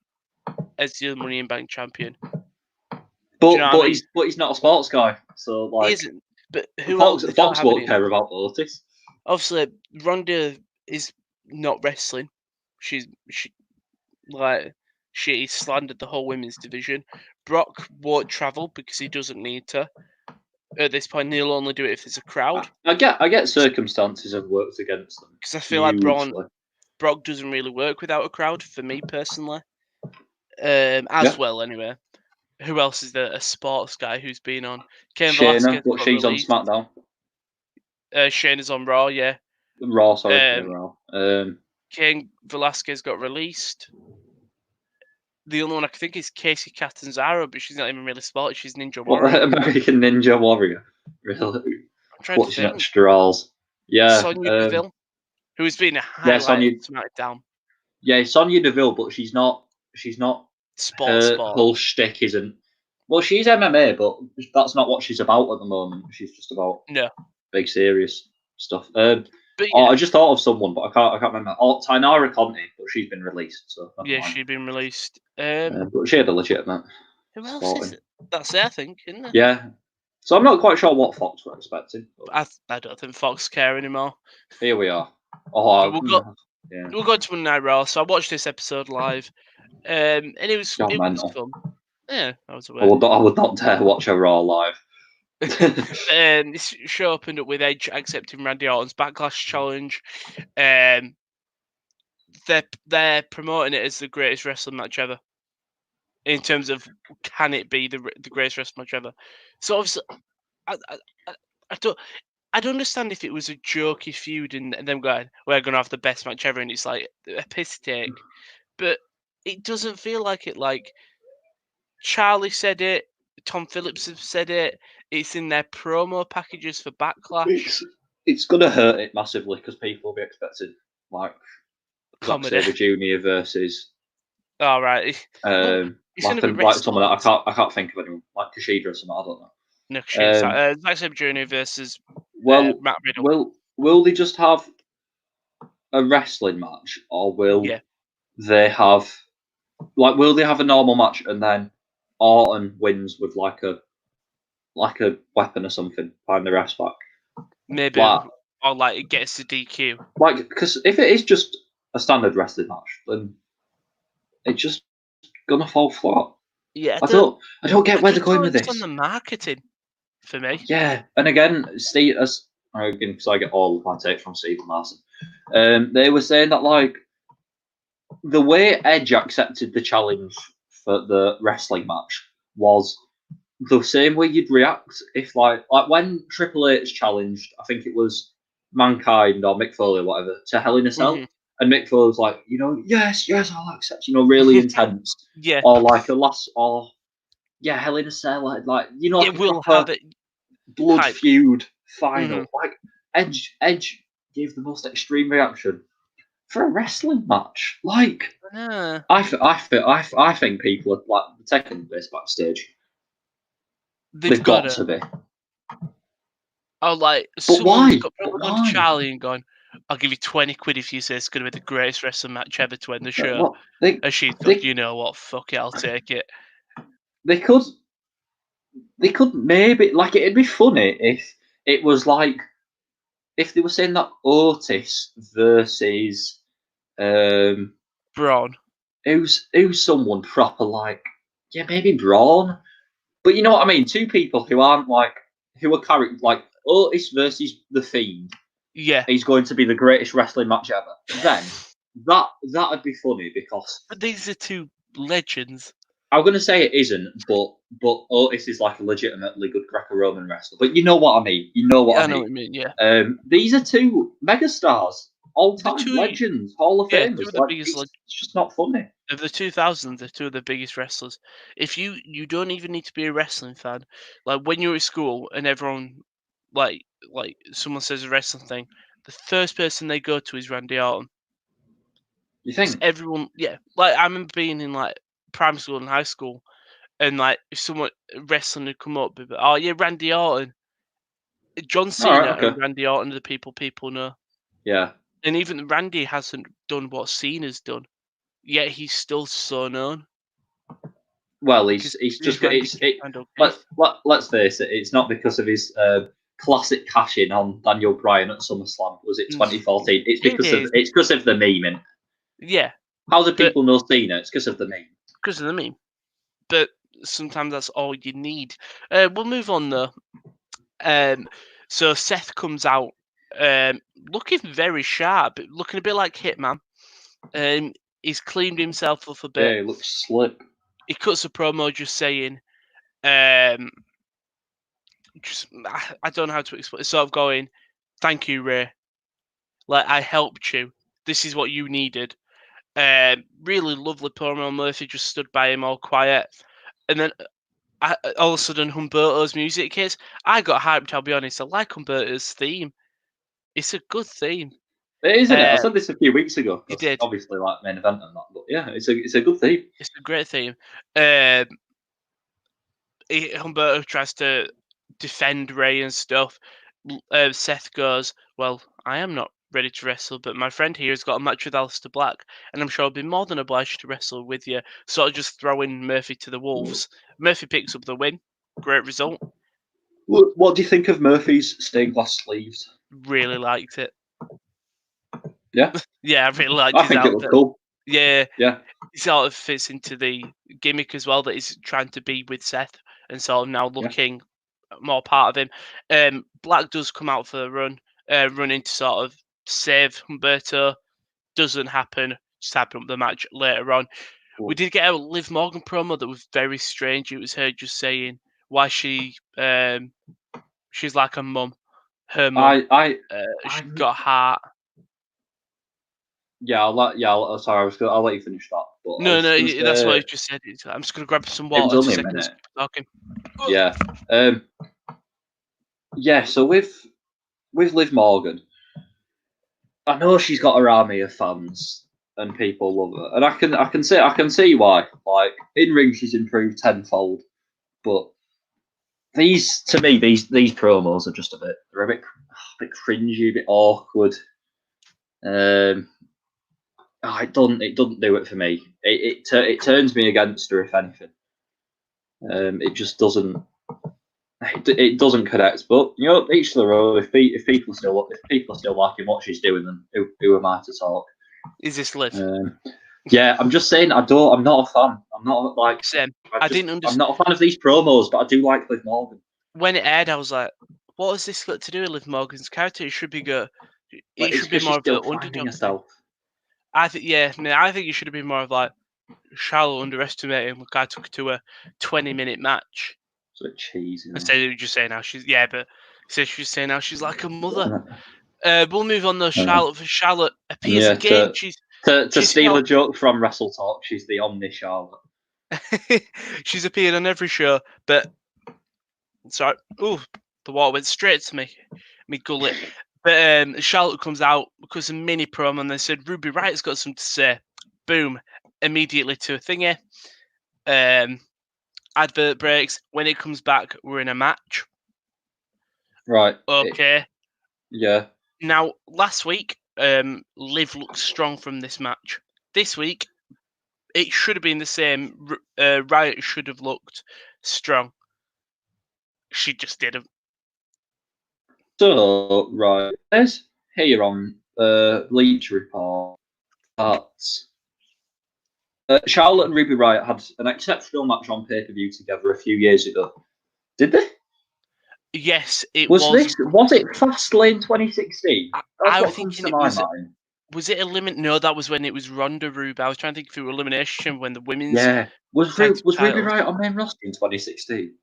as the Money in Bank champion." But he's not a sports guy, so like he isn't. But who Fox, else? Fox won't care about Otis. Obviously, Ronda is not wrestling. She slandered the whole women's division. Brock won't travel because he doesn't need to. At this point, he'll only do it if there's a crowd. I get circumstances have worked against them. Because I feel like Brock doesn't really work without a crowd, for me personally. Well, anyway. Who else is there? A sports guy who's been on? Shayna, but she's released. On SmackDown. Shayna's on Raw, yeah. Raw, sorry, Raw. Cain Velasquez got released. The only one I can think is Casey Catanzaro, but she's not even really sporty. She's Ninja Warrior. American Ninja Warrior. Really? I'm trying to think. Straws. Yeah. Sonya Deville, who's been a highlight of SmackDown. Yeah, Sonya Deville, but she's not. Sport. Whole shtick isn't. Well, she's MMA, but that's not what she's about at the moment. She's just about. No. Big serious. stuff. But Oh, yeah, I just thought of someone, but I can't remember. Oh, Tainara Conti, but she's been released, so never yeah, mind. she'd been released. But she had a legitimate Who else sporting. is it? That's it, I think, isn't it? Yeah. So I'm not quite sure what Fox were expecting. But I don't think Fox care anymore. here we are. Oh, But yeah. we'll go to Monday Night Raw. So I watched this episode live, and it was You're it was mental. fun. Yeah, I was I aware. would not dare watch a Raw live. This show opened up with Edge accepting Randy Orton's Backlash challenge. They're promoting it as the greatest wrestling match ever. In terms of can it be the greatest wrestling match ever? So obviously, I, I, I I don't. I'd understand if it was a jokey feud and them going, we're going to have the best match ever, and it's like a piss take. But it doesn't feel like it. Like Charlie said it, Tom Phillips have said it. It's in their promo packages for Backlash. It's gonna hurt it massively because people will be expecting like Zack Comedy. Sabre Jr. versus All right. Well, it's going to be like someone that wrestlers. I can't think of anyone like Kushida or something. I don't know. No, shit. Zack Sabre Jr. versus Well, Matt Riddle. will they just have a wrestling match, or will Yeah. they have will they have a normal match and then Orton wins with like a weapon or something behind the rest back? Maybe, Like, or like it gets the DQ. because if it is just a standard wrestling match, then it's just gonna fall flat. Yeah, I don't get where they're going with It's on this. the marketing for me. Yeah, and again, Steve, because I get all of my takes from Stephen Larson. They were saying that like the way Edge accepted the challenge for the wrestling match was the same way you'd react if like when Triple H challenged, I think it was Mankind or Mick Foley or whatever, to Hell in a Cell, and Mick Foley was like, yes, I'll accept, really intense, Yeah. or like Hell in a Cell, like like a will proper have it blood hype. feud final. Like Edge gave the most extreme reaction for a wrestling match. Like I think people are like taking this backstage. They've got to be. Oh, like But someone's why? probably gone to Charlie and gone, "I'll give you 20 quid if you say it's going to be the greatest wrestling match ever to end the show." What? They And she's gone, "You know what? Fuck it, I'll take it." they could maybe like it'd be funny if it was like if they were saying that Otis versus Braun. who's someone proper like maybe Braun, but you know what I mean. Two people who aren't who are character like Otis versus the Fiend. Yeah. He's going to be the greatest wrestling match ever. Then that'd be funny because. But these are two legends. I'm going to say it isn't, but Otis is like a legitimately good Greco-Roman wrestler. But you know what I mean. You know what I mean. I know what you mean. Yeah. These are two megastars, all-time two- legends, Hall of Yeah, Famers. two of the biggest. It's just not funny. Of the 2000s, they're two of the biggest wrestlers. If you don't even need to be a wrestling fan. Like when you're at school and everyone like someone says a wrestling thing, the first person they go to is Randy Orton. You think? Everyone, yeah. Like I remember being in like primary school and high school, and like if someone wrestling had come up, but oh yeah, Randy Orton, John Cena, okay. and Randy Orton are the people know. Yeah. And even Randy hasn't done what Cena's done, yet he's still so known. Well, he's just let's face it, it's not because of his classic cash in on Daniel Bryan at SummerSlam. Was it 2014? It's because of the meme. Yeah. How do people know Cena? It's because of the meme. Because of the meme. But sometimes that's all you need. We'll move on though. So Seth comes out looking very sharp, looking a bit like Hitman. He's cleaned himself up a bit. Yeah, he looks slick. He cuts a promo just saying, I don't know how to explain. Sort of going, "Thank you, Ray. Like I helped you. This is what you needed." Really lovely promo. Murphy just stood by him all quiet, and then all of a sudden Humberto's music hits. I got hyped. I'll be honest. I like Humberto's theme. It's a good theme. It is, isn't it? I said this a few weeks ago. You did. Obviously, like main event and that, but yeah, it's a good theme. It's a great theme. Humberto tries to defend Ray and stuff. Seth goes, "Well, I am not ready to wrestle, but my friend here has got a match with Aleister Black, and I'm sure I'll be more than obliged to wrestle with you." Sort of just throwing Murphy to the wolves. Murphy picks up the win. Great result. What do you think of Murphy's stained glass sleeves? Really liked it. Yeah, Yeah, I really liked I his think it looked outfit. cool. Yeah, Yeah, it sort of fits into the gimmick as well that he's trying to be with Seth, and sort of now yeah. looking more part of him. Black does come out for the run in to sort of save Humberto. Doesn't happen. Just happen up the match later on. Cool. We did get a Liv Morgan promo that was very strange. It was her just saying why she's like a mum. Her mum. I, She's got a heart. yeah, sorry, I'll let you finish that. But I No, was no, going to that's what he say just said. I'm just gonna grab some it was water. only a 2 seconds. minute. Keep talking. Yeah, yeah. So with Liv Morgan, I know she's got her army of fans and people love her, and I can see why. Like in ring, she's improved tenfold, but these promos are just they're a bit cringy, a bit awkward. It doesn't do it for me. It turns me against her if anything. It just doesn't. It doesn't connect. But each to their own. If people are still liking what she's doing, then who am I to talk? Is this Liv? Yeah, I'm just saying. I'm not a fan. I'm not like. Same. I'm understand. not a fan of these promos, but I do like Liv Morgan. When it aired, I was like, "What has this got to do with Liv Morgan's character? It should be good. Like, It it's should be because she's more of still an finding underdog thing." herself. I think, yeah, I think it should have been more of like Charlotte underestimating. Look, I took her to a 20-minute match. It's a bit cheesy. Instead of just saying how she's but she's saying how she's like a mother. We'll move on though. Charlotte appears Yeah, again. to She's steal felt a joke from Wrestle Talk, she's the Omni Charlotte. she's appeared on every show, but sorry, the water went straight to me gullet. But Charlotte comes out because a mini promo, and they said Ruby Riot's got something to say. Boom, immediately to a thingy. Advert breaks. When it comes back, we're in a match. Right. Okay. Yeah. Now, last week, Liv looked strong from this match. This week, it should have been the same. Riot should have looked strong. She just didn't. So, right. There's here on Bleach Report that Charlotte and Ruby Riot had an exceptional match on pay-per-view together a few years ago. Did they? Yes, it was. Was it Fastlane 2016? That's what comes to my mind. Was it elimination? No, that was when it was Ronda Ruby. I was trying to think through elimination when the women's. Yeah. Was Ruby Riot on main roster in 2016?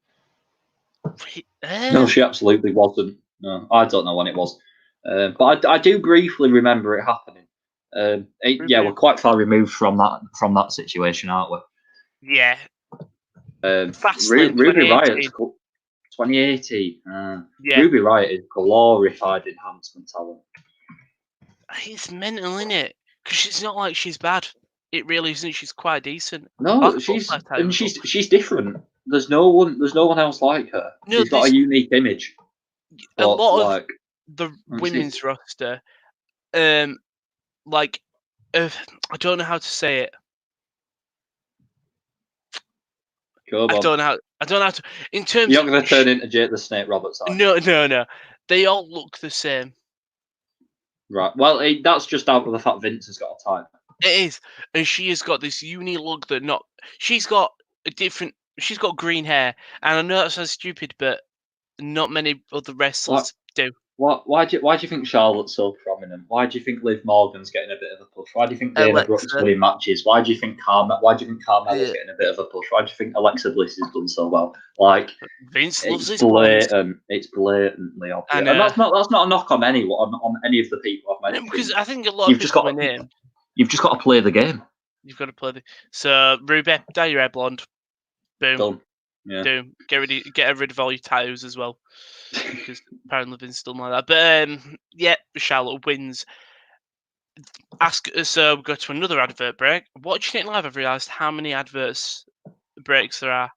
No, she absolutely wasn't. No, I don't know when it was. But I do briefly remember it happening. Yeah, we're quite far removed from that situation, aren't we? Yeah. Fastlane Ruby Riot's 2018. Yeah. Ruby Riot is glorified enhancement talent. It's mental, isn't it? Because it's not like she's bad. It really isn't. She's quite decent. No, she's different. There's no one else like her. No, she's got a unique image. A lot of the women's roster, I don't know how to say it. I don't know how to. In terms, you're not going to turn into Jake the Snake Roberts, are you? No. They all look the same. Right. Well, that's just out of the fact Vince has got a type. It is, and she has got this unique look that not. She's got She's got green hair, and I know that sounds stupid, but not many other wrestlers do. Why do you think Charlotte's so prominent? Why do you think Liv Morgan's getting a bit of a push? Why do you think Dana Brooks winning matches? Why do you think Carmella's getting a bit of a push? Why do you think Alexa Bliss has done so well? Like Vince loves his blatant. It's blatantly obvious, and that's not a knock on any of the people I've mentioned. Because I think a lot of people win in. You've just got to play the game. You've got to play So Ruby, dye your hair blonde. Boom. Done. Yeah. Boom. Get rid of all your tattoos as well. Because apparently Vince still like that. But Charlotte wins. So we go to another advert break. Watching it live, I've realised how many adverts breaks there are.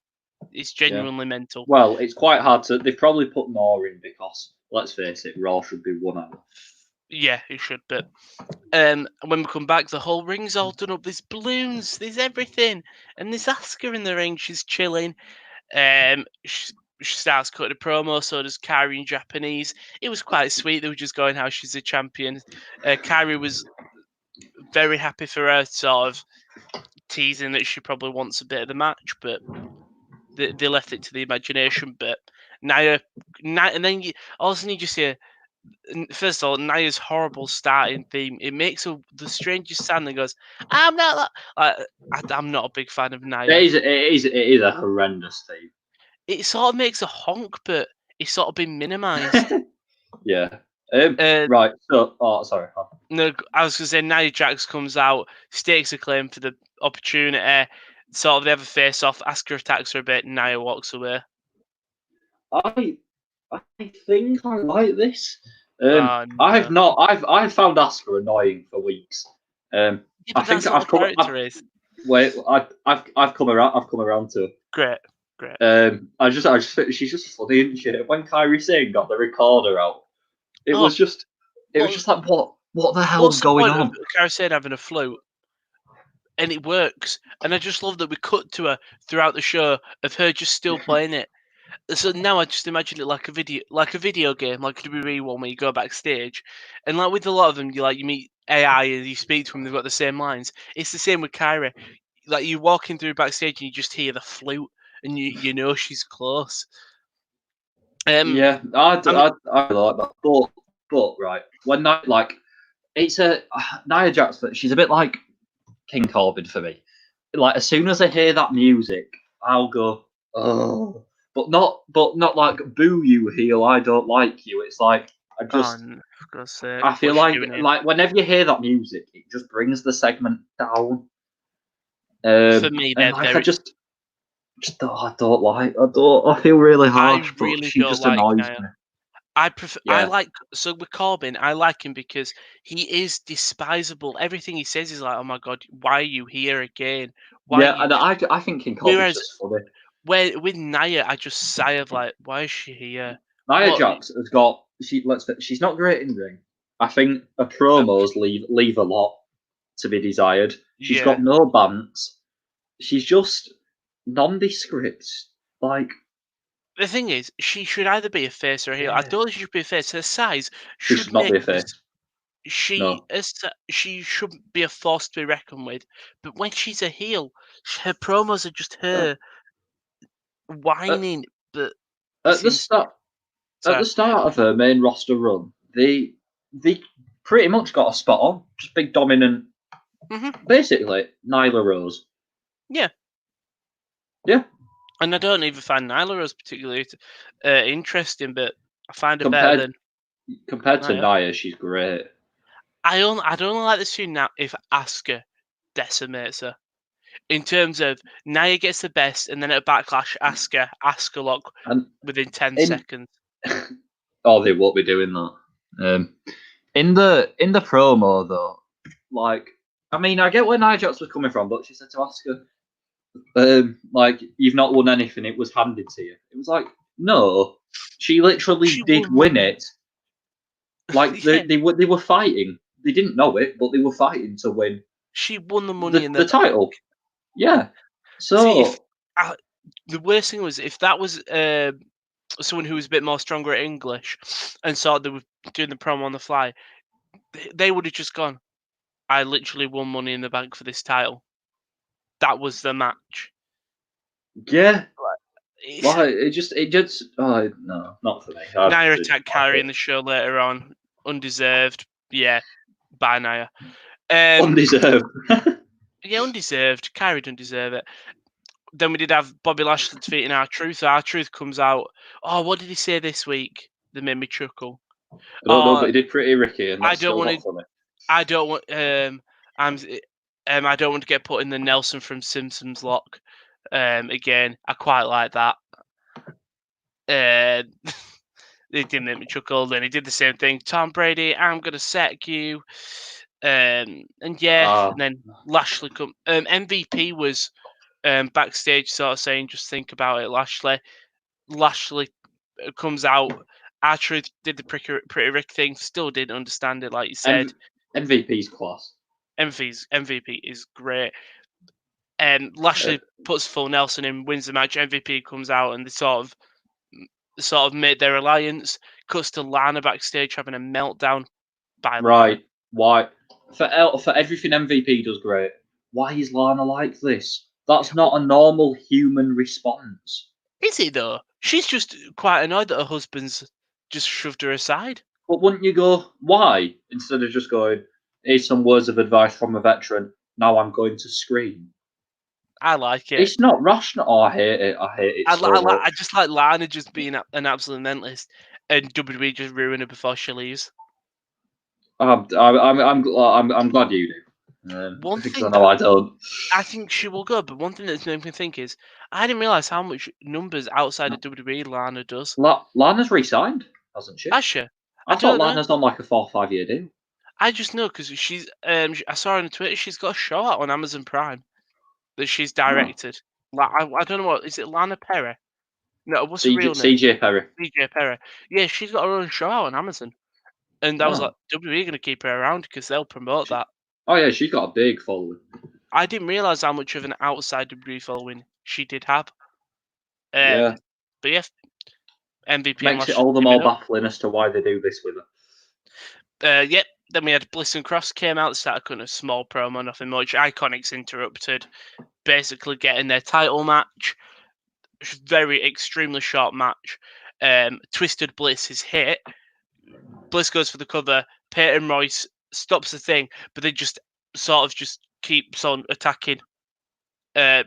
It's genuinely mental. Well, it's quite hard to. They've probably put more in because let's face it, Raw should be 1 hour. Yeah, it should. But when we come back, the whole ring's all done up. There's balloons, there's everything, and there's Asuka in the ring. She's chilling. She starts cutting a promo. So does Kairi in Japanese. It was quite sweet. They were just going how she's a champion. Kairi was very happy for her, sort of teasing that she probably wants a bit of the match, but they left it to the imagination. But Nia, and then all of a sudden you just hear, first of all, Nia's horrible starting theme. It makes the strangest sound that goes, "I'm not that." I'm not a big fan of Nia. It is a horrendous theme. It sort of makes a honk, but it's sort of been minimised. Yeah. Right. So, sorry. No, I was going to say Nia Jax comes out, stakes a claim for the opportunity. Sort of they have a face off. Asuka attacks her a bit. Nia walks away. I think I like this. No. I've found Asuka annoying for weeks. Yeah, I think I've come. I've come around to it. Great. She's just funny, isn't she? When Kairi Sane got the recorder out, it was just like, what the hell's going on? Kairi Sane having a flute, and it works. And I just love that we cut to her throughout the show of her just still playing it. So now I just imagine it like a video game, like a WWE one where you go backstage, and like with a lot of them, you meet AI and you speak to them, they've got the same lines. It's the same with Kairi. Like you walking through backstage and you just hear the flute, and you know she's close. Yeah, I like that, but right when it's Nia Jax, she's a bit like King Corbin for me. Like as soon as I hear that music, I'll go, oh, but not like boo you heel. I don't like you. It's like I feel like whenever you hear that music, it just brings the segment down. For me, I feel really harsh, but she just annoys me. I prefer. Yeah. With Corbin, I like him because he is despisable. Everything he says is like, "Oh my god, why are you here again?" And I think King Corbin's just funny. With Nia, I just sigh of like, "Why is she here?" Nia Jax has got she's not great in ring. I think her promos leave a lot to be desired. She's got no bants. She's just nondescript. Like the thing is, she should either be a face or a heel. I don't think she should be a face. Her size should not be a face. She shouldn't be a force to be reckoned with. But when she's a heel, her promos are just her whining. But at the start of her main roster run, they pretty much got a spot on. Just big dominant. Mm-hmm. Basically, Nyla Rose. Yeah. And I don't even find Nyla Rose particularly interesting, but I find her better than compared to Nia. She's great. I'd only like this tune now if Asuka decimates her. In terms of Nia gets the best, and then at a Backlash, Asuka lock within 10 seconds. Oh, they won't be doing that. In the promo though, like I mean, I get where Nia Jax was coming from, but she said to Asuka, like you've not won anything; it was handed to you. It was like no, she literally did win it. Like they were fighting. They didn't know it, but they were fighting to win. She won the money in the title. Yeah. So the worst thing was if that was someone who was a bit more stronger at English and saw they were doing the promo on the fly, they would have just gone, I literally won Money in the Bank for this title. That was the match. Yeah. It just no, not for me. Nia attacked Kairi in the show later on. Undeserved. Yeah. Bye, Nia. Undeserved. Yeah, undeserved. Kairi didn't deserve it. Then we did have Bobby Lashley defeating R-Truth. R-Truth comes out. Oh, what did he say this week that made me chuckle? I don't know, but he did Pretty Ricky, and that's still not funny. I don't want to get put in the Nelson from Simpsons lock. Again, I quite like that. It did make me chuckle. Then he did the same thing. Tom Brady, I'm gonna sack you. And then Lashley come. MVP was backstage, sort of saying, "Just think about it, Lashley." Lashley comes out R-Truth did the pretty Rick thing. Still didn't understand it, like you said. MVP's class. MVP is great. Lashley puts full Nelson in, wins the match. MVP comes out, and they sort of made their alliance. Cuts to Lana backstage having a meltdown. By Right. Lana. Why? For everything MVP does great. Why is Lana like this? That's not a normal human response. Is it though? She's just quite annoyed that her husband's just shoved her aside. But wouldn't you go, why? Instead of just going, here's some words of advice from a veteran. Now I'm going to scream. I like it. It's not rational. Oh, I hate it. I hate it so much. I just like Lana just being an absolute mentalist, and WWE just ruin her before she leaves. I'm glad you do. One because thing I know I don't. I think she will go, but one thing that's made me think is I didn't realize how much numbers outside of WWE Lana does. Lana's re-signed, hasn't she? Has she? I thought Lana's done like a 4 or 5 year deal. I just know because she's. I saw her on Twitter. She's got a show out on Amazon Prime that she's directed. Like I don't know what is it. Lana Perry? No, what's her real name? CJ Perry. CJ Perry. Yeah, she's got her own show out on Amazon, and I was like, WWE going to keep her around because they'll promote that. Oh yeah, she's got a big following. I didn't realize how much of an outside WWE following she did have. Yeah. But yeah, MVP makes it all the more baffling as to why they do this with her. Yep. Then we had Bliss and Cross came out, started cutting a small promo, nothing much. Iconics interrupted, basically getting their title match. Very extremely short match. Twisted Bliss is hit. Bliss goes for the cover. Peyton Royce stops the thing, but they just sort of just keeps on attacking.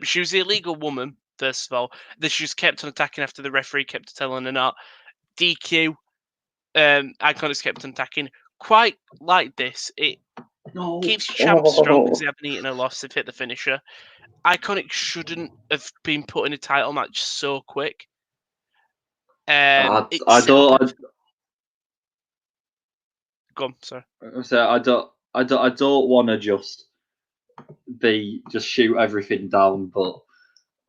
She was the illegal woman, first of all. Then she just kept on attacking after the referee kept telling her not. DQ. Iconics kept on attacking. Quite like this. It keeps your champ strong because they haven't eaten a loss. They've hit the finisher. Iconics shouldn't have been put in a title match so quick. I don't. Go on, sorry. I don't want to just shoot everything down, but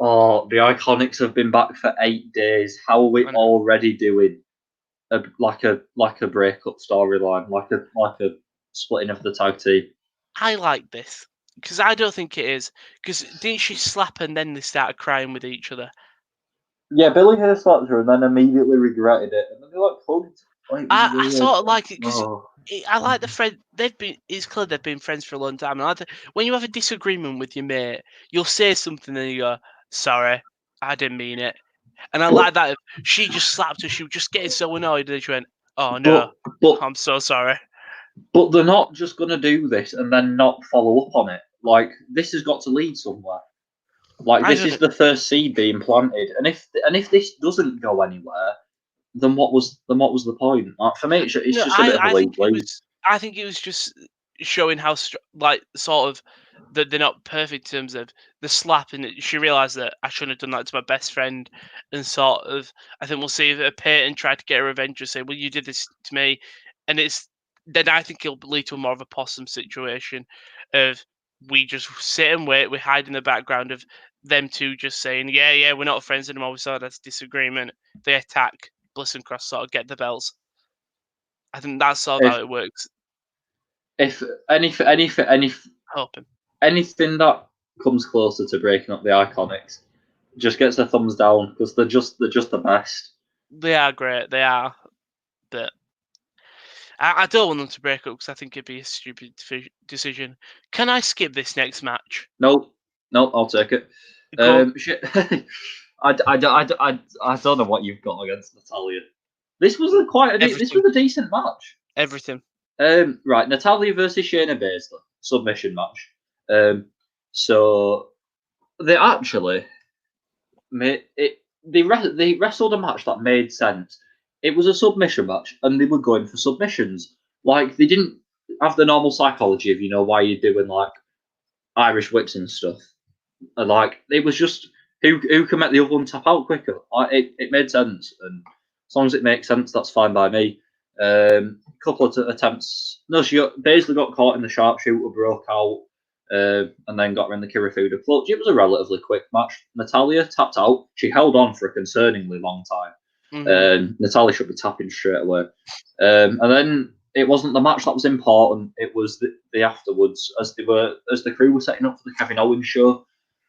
the Iconics have been back for 8 days. How are we already doing like a breakup storyline, like a splitting of the tag team? I like this because I don't think it is. Because didn't she slap and then they started crying with each other? Yeah, Billy Hay slapped her and then immediately regretted it, and then they hugged. I sort of like it because I like the friend. It's clear they've been friends for a long time. And when you have a disagreement with your mate, you'll say something and you go, "Sorry, I didn't mean it." And I like that. If she just slapped her, she was just getting so annoyed, and she went, "Oh no, I'm so sorry." But they're not just going to do this and then not follow up on it. Like, this has got to lead somewhere. Like, this is the first seed being planted, and if this doesn't go anywhere, then what was the point? Like, for me, it's just a bit of a lead. I think it was just showing how sort of that they're not perfect in terms of the slap, and she realised that I shouldn't have done that to my best friend, and sort of I think we'll see if Peyton tried to get a revenge and say, "Well, you did this to me," and then I think it'll lead to more of a possum situation of we just sit and wait, we hide in the background of them two just saying, yeah, we're not friends anymore, we saw that's disagreement. They attack, Bliss and Cross sort of get the belts. I think that's sort of how it works. If anything that comes closer to breaking up the Iconics just gets a thumbs down because they're just the best. They are great, they are, but I don't want them to break up because I think it'd be a stupid decision. Can I skip this next match? No, I'll take it. I don't know what you've got against Natalya. This was a decent match. Everything. Right, Natalya versus Shayna Baszler submission match. So they actually made it. They wrestled a match that made sense. It was a submission match, and they were going for submissions. Like, they didn't have the normal psychology of why you're doing like Irish whips and stuff. And, like, it was just who can make the other one tap out quicker. It made sense, and as long as it makes sense, that's fine by me. Couple of attempts. No, Baszler got caught in the sharpshooter, broke out, and then got her in the Kirifuda clutch. It was a relatively quick match. Natalya tapped out. She held on for a concerningly long time. Natalia should be tapping straight away. And then it wasn't the match that was important. It was the afterwards, as the crew were setting up for the Kevin Owens show.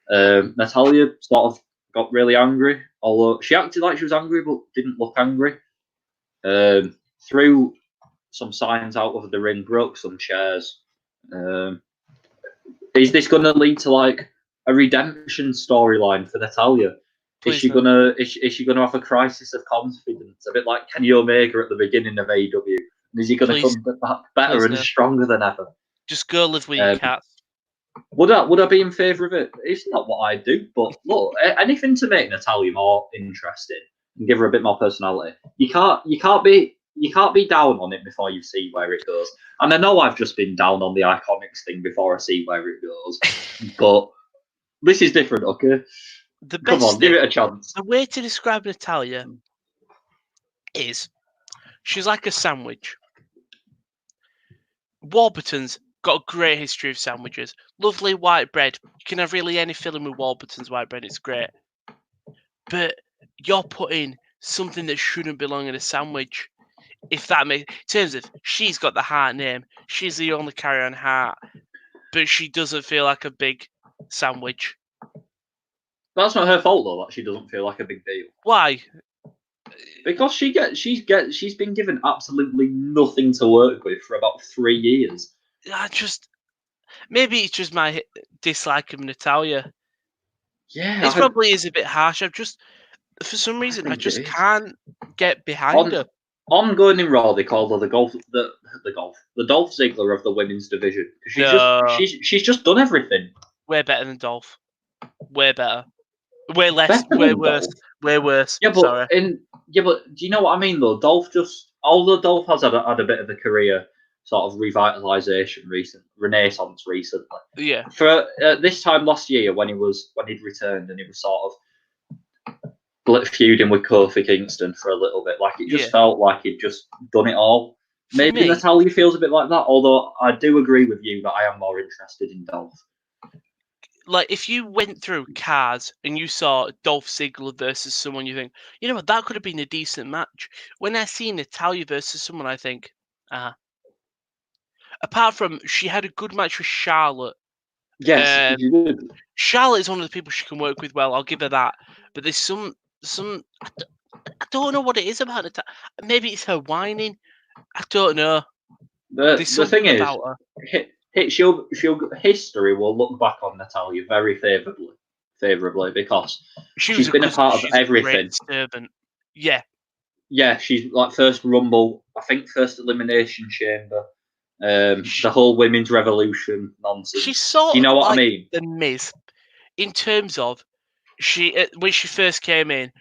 Natalia sort of got really angry, although she acted like she was angry but didn't look angry. Threw some signs out of the ring, broke some chairs. Is this going to lead to like a redemption storyline for Natalia? Is she gonna have a crisis of confidence, a bit like Kenny Omega at the beginning of AEW? And is he gonna come back better and stronger than ever? Just go live with your cats. Would I be in favour of it? It's not what I do, but look, anything to make Natalia more interesting and give her a bit more personality. You can't be down on it before you see where it goes. And I know I've just been down on the Iconics thing before I see where it goes, but this is different, okay? Come on, give it a chance. The way to describe Natalia is she's like a sandwich. Warburton's got a great history of sandwiches. Lovely white bread. You can have really any filling with Warburton's white bread. It's great. But you're putting something that shouldn't belong in a sandwich. If that makes... In terms of, she's got the Hart name. She's the only carrier on Hart. But she doesn't feel like a big sandwich. That's not her fault, though, that she doesn't feel like a big deal. Why? Because she's been given absolutely nothing to work with for about 3 years. Maybe it's just my dislike of Natalia. Yeah, it probably is a bit harsh. For some reason, I just can't get behind her. Ongoing in Raw, they call her the Dolph Ziggler of the women's division. She's just done everything. Way better than Dolph. Way better. Way less. Way worse. Dolph. Way worse. Yeah, but do you know what I mean though? Although Dolph has had a bit of a career sort of revitalization renaissance recently. Yeah. For this time last year when he'd returned and he was sort of feuding with Kofi Kingston for a little bit, like it just felt like he'd just done it all. Maybe Natalia feels a bit like that, although I do agree with you that I am more interested in Dolph. Like, if you went through cards and you saw Dolph Ziggler versus someone, you think, you know what, that could have been a decent match. When I see Natalia versus someone, I think, apart from she had a good match with Charlotte. Yes, you did. Charlotte is one of the people she can work with well. I'll give her that. But there's some. I don't know what it is about Natalia. Maybe it's her whining. I don't know. The thing is, history will look back on Natalia very favourably because she's been a part of everything. Yeah. Yeah, she's like first Rumble, I think first Elimination Chamber, the whole Women's Revolution nonsense. She's sort you know of what like I mean? The Miz, in terms of when she first came in,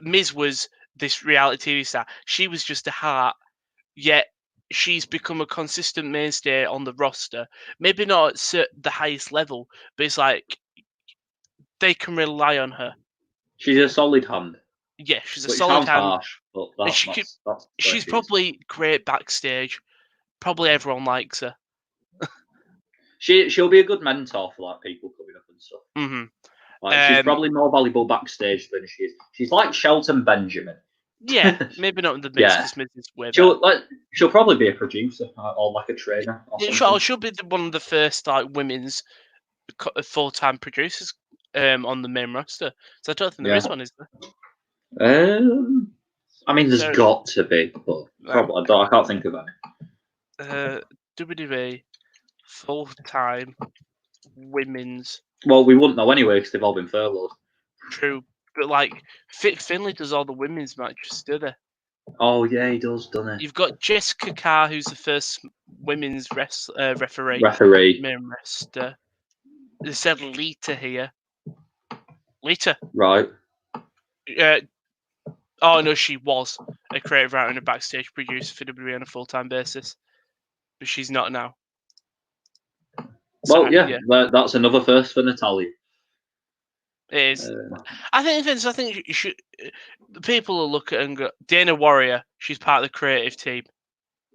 Miz was this reality TV star. She was just a heart, yet she's become a consistent mainstay on the roster. Maybe not at the highest level, but it's like they can rely on her. She's a solid hand. Yeah, she's a solid hand. Harsh, but she's probably great backstage. Probably everyone likes her. She'll be a good mentor for like people coming up and stuff. Mm-hmm. Like, she's probably more valuable backstage than she is. She's like Shelton Benjamin. Yeah, maybe not in the mix. Yeah. Miz is way better. She'll probably be a producer or like a trainer. She'll be one of the first like women's full-time producers on the main roster. So I don't think there is one, is there? I mean, there's got to be, but probably I can't think of any. WWE full-time women's. Well, we wouldn't know anyway because they've all been furloughed. True, but like Finlay does all the women's matches, do they? Oh yeah, he does, doesn't he? You've got Jessica Carr, who's the first women's referee. Main roster. They said Lita here. Lita. Right. Oh no, she was a creative writer and a backstage producer for WWE on a full-time basis, but she's not now. Well, yeah. That's another first for Natalia. It is. I think you should. People will look at it and go, Dana Warrior. She's part of the creative team.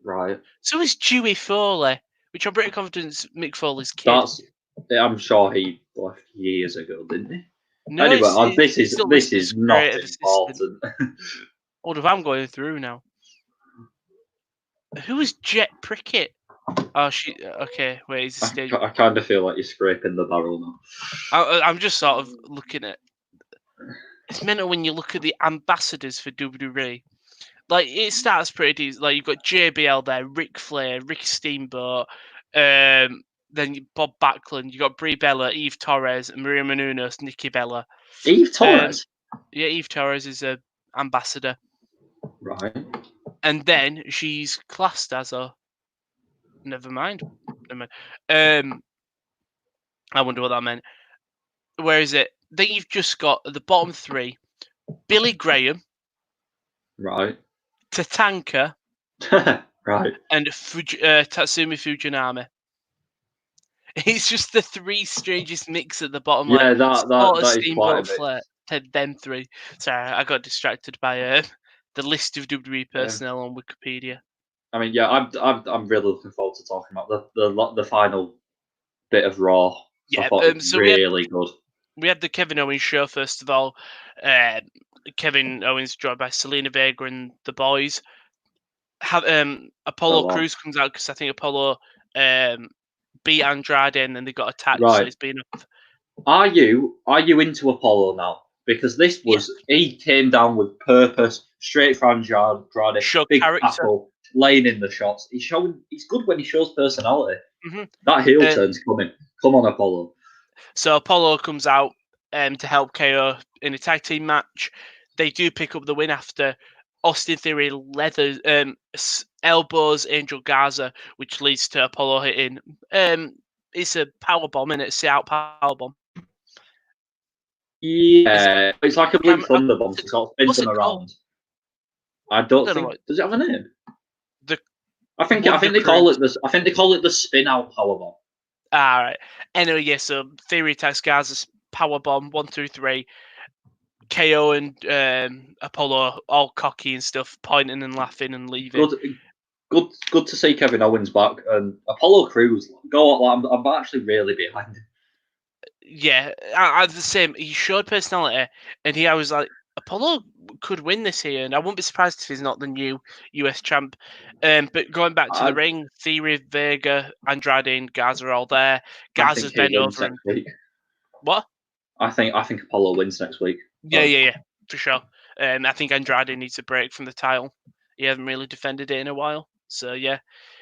Right. So is Dewey Foley, which I'm pretty confident Mick Foley's kid. I'm sure he left years ago, didn't he? No, anyway, this is not important. What if I'm going through now? Who is Jet Prickett? Oh, she. Okay, wait, he's a stage. I kind of feel like you're scraping the barrel now. I'm just sort of looking at. It's mental when you look at the ambassadors for WWE. Like it starts pretty decent. Like you've got JBL there, Ric Flair, Ricky Steamboat, then Bob Backlund. You got Brie Bella, Eve Torres, Maria Menounos, Nikki Bella. Eve Torres. Yeah, Eve Torres is a ambassador, Right. and then she's classed as a. Never mind. I wonder what that meant. Where is it? Then you've just got at the bottom three: Billy Graham, Right. Tatanka, Right. and Tatsumi Fujinami. It's just the three strangest mix at the bottom. Yeah, Like sort of that is quite a Steamboat bit. Flair to them three. Sorry, I got distracted by the list of WWE personnel on Wikipedia. I mean, yeah, I'm really looking forward to talking about the final bit of Raw. Yeah, I thought it was so really good. we had the Kevin Owens show first of all. Kevin Owens joined by Selena Vega and the boys. Have Apollo Crews comes out because I think Apollo beat Andrade and then they got attacked. Right. So it's been. Are you into Apollo now? Because this was he came down with purpose, straight for Andrade, Show big character. tackle, laying in the shots. He's good when he shows personality. Mm-hmm. That heel turn's coming. Come on, Apollo. So Apollo comes out to help KO in a tag team match. They do pick up the win after Austin Theory elbows Angel Garza, which leads to Apollo hitting. It's a power bomb and it's out power bomb. Yeah, it's like a blue thunder bomb to sort of spin them around. I don't think. Does it have a name? I think they call it the spin out power bomb. All right. Anyway, yeah. So Theory attacks Garza's power bomb. 1, 2, 3. KO and Apollo all cocky and stuff, pointing and laughing and leaving. Good to see Kevin Owens back and Apollo Crews. I'm actually really behind him. Yeah, I the same. He showed personality, and I was like, Apollo could win this here, and I wouldn't be surprised if he's not the new US champ. But going back to the ring, Theory, Vega, Andrade, and Garza are all there. Garza's bent over and what? I think Apollo wins next week. Yeah, for sure. I think Andrade needs a break from the title. He hasn't really defended it in a while, so yeah.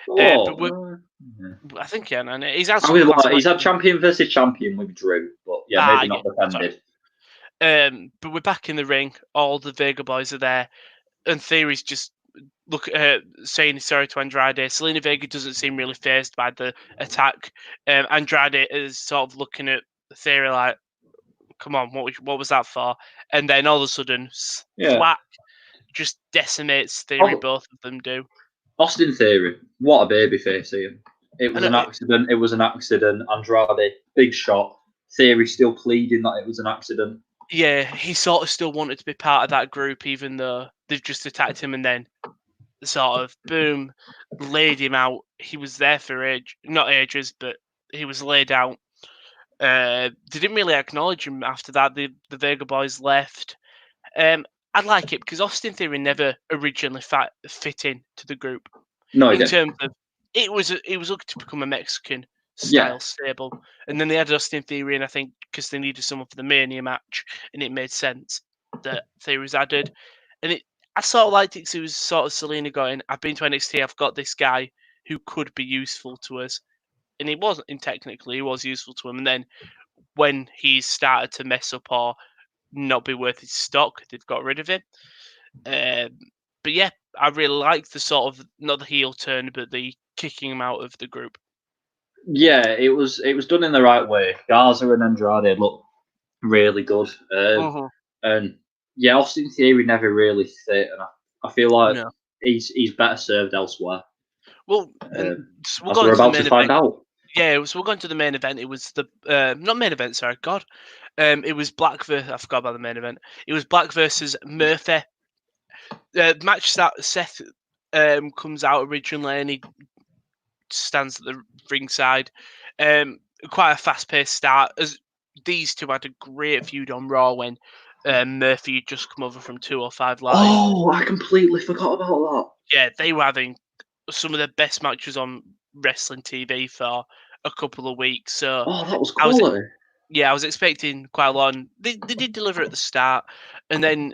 I think and he's had some he's had champion versus champion with Drew, but maybe not defended. But we're back in the ring. All the Vega boys are there, and Theory's just saying sorry to Andrade. Selena Vega doesn't seem really phased by the attack. Andrade is sort of looking at Theory like, "Come on, what was that for?" And then all of a sudden, thwack, just decimates Theory. Both of them do. Austin Theory, what a babyface here. It was an accident. It was an accident. Andrade, big shot. Theory still pleading that it was an accident. Yeah, he sort of still wanted to be part of that group, even though they've just attacked him and then sort of, boom, laid him out. He was there for not ages, but he was laid out. They didn't really acknowledge him after that. The Vega boys left. I'd like it because Austin Theory never originally fit in to the group. No, in terms of it was looking to become a Mexican style stable, and then they had Austin Theory, and I think because they needed someone for the Mania match, and it made sense that Theory was added. And I sort of liked it because it was sort of Selena going, "I've been to NXT, I've got this guy who could be useful to us," and it wasn't. And technically, he was useful to him. And then when he started to mess up or not be worth his stock, they've got rid of him. But yeah, I really like the sort of not the heel turn, but the kicking him out of the group. Yeah, it was done in the right way. Garza and Andrade look really good, and yeah, Austin Theory never really fit, and I feel like he's better served elsewhere. Well, we're about to find out. Yeah, so we're going to the main event. It was the not main event, sorry, God. It was Black versus. I forgot about the main event. It was Black versus Murphy. Match that Seth comes out originally and he stands at the ringside. Quite a fast-paced start. As these two had a great feud on Raw when Murphy had just come over from 205 Live. Oh, I completely forgot about that. Yeah, they were having some of the best matches on wrestling TV for a couple of weeks. So Oh, that was I was quality. I was expecting quite a lot. And they did deliver at the start, and then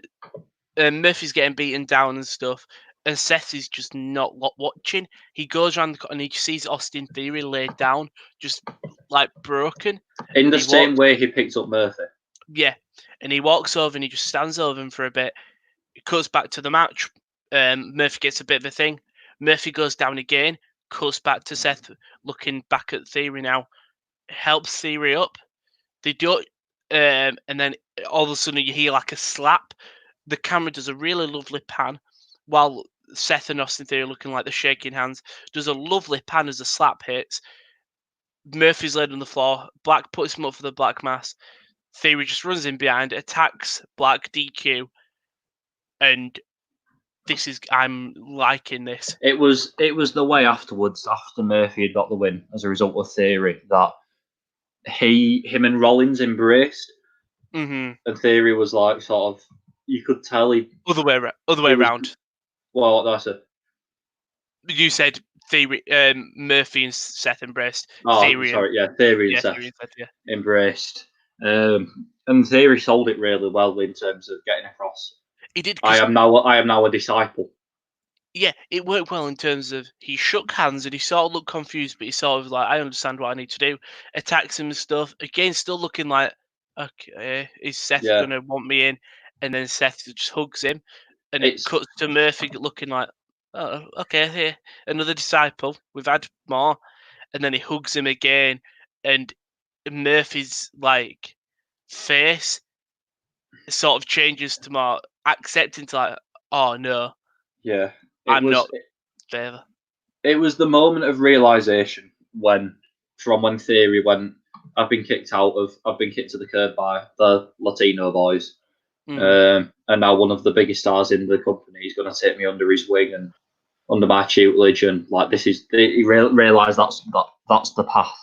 Murphy's getting beaten down and stuff, and Seth is just not watching. He goes around and he sees Austin Theory laid down, just like broken. In the He same way he picked up Murphy. Yeah, and he walks over and he just stands over him for a bit. It cuts back to the match. Murphy gets a bit of a thing. Murphy goes down again. Cuts back to Seth looking back at Theory now. Helps Theory up. They do it, and then all of a sudden you hear like a slap. The camera does a really lovely pan while Seth and Austin Theory looking like they're shaking hands. Does a lovely pan as the slap hits. Murphy's laid on the floor. Black puts him up for the black mass. Theory just runs in behind, attacks Black DQ, and I'm liking this. It was the way afterwards, after Murphy had got the win as a result of Theory, that him and Rollins embraced, And Theory was like sort of, you could tell he other way around. Well, what did I say? You said Theory, Murphy and Seth embraced. Oh, Theory sorry, yeah, Theory and Seth embraced, and Theory sold it really well in terms of getting across. He did. I am now a disciple. Yeah, it worked well in terms of he shook hands and he sort of looked confused, but he sort of like, I understand what I need to do. Attacks him and stuff. Again, still looking like, okay, is Seth gonna want me in? And then Seth just hugs him, and it cuts to Murphy looking like, oh, okay, here, another disciple. We've had more, and then he hugs him again, and Murphy's like face sort of changes to more accepting, to like, oh no, yeah, I'm not favour. It was the moment of realization when Theory went, I've been kicked to the curb by the Latino boys, and now one of the biggest stars in the company is going to take me under his wing and under my tutelage, and like he realized that's the path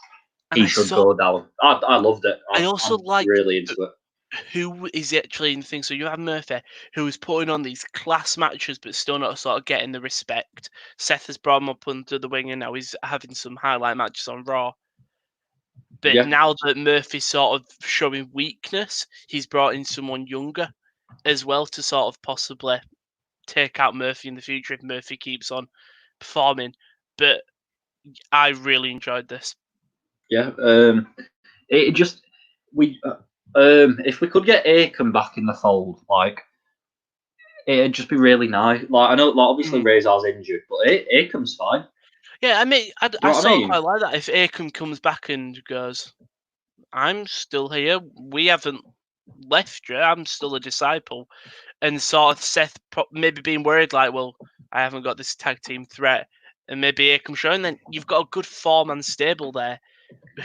he should go down. I loved it. I also like really into it. Who is actually in the thing? So you have Murphy, who is putting on these class matches, but still not sort of getting the respect. Seth has brought him up under the wing, and now he's having some highlight matches on Raw. But now that Murphy's sort of showing weakness, he's brought in someone younger as well to sort of possibly take out Murphy in the future if Murphy keeps on performing. But I really enjoyed this. Yeah, it just if we could get Akam back in the fold, like it'd just be really nice. Like I know, like obviously Razor's injured, but Akam's fine. Yeah, I mean, I sort of quite like that. If Akam comes back and goes, I'm still here. We haven't left you. I'm still a disciple. And sort of Seth maybe being worried, like, well, I haven't got this tag team threat. And maybe Akam showing, then you've got a good 4-man stable there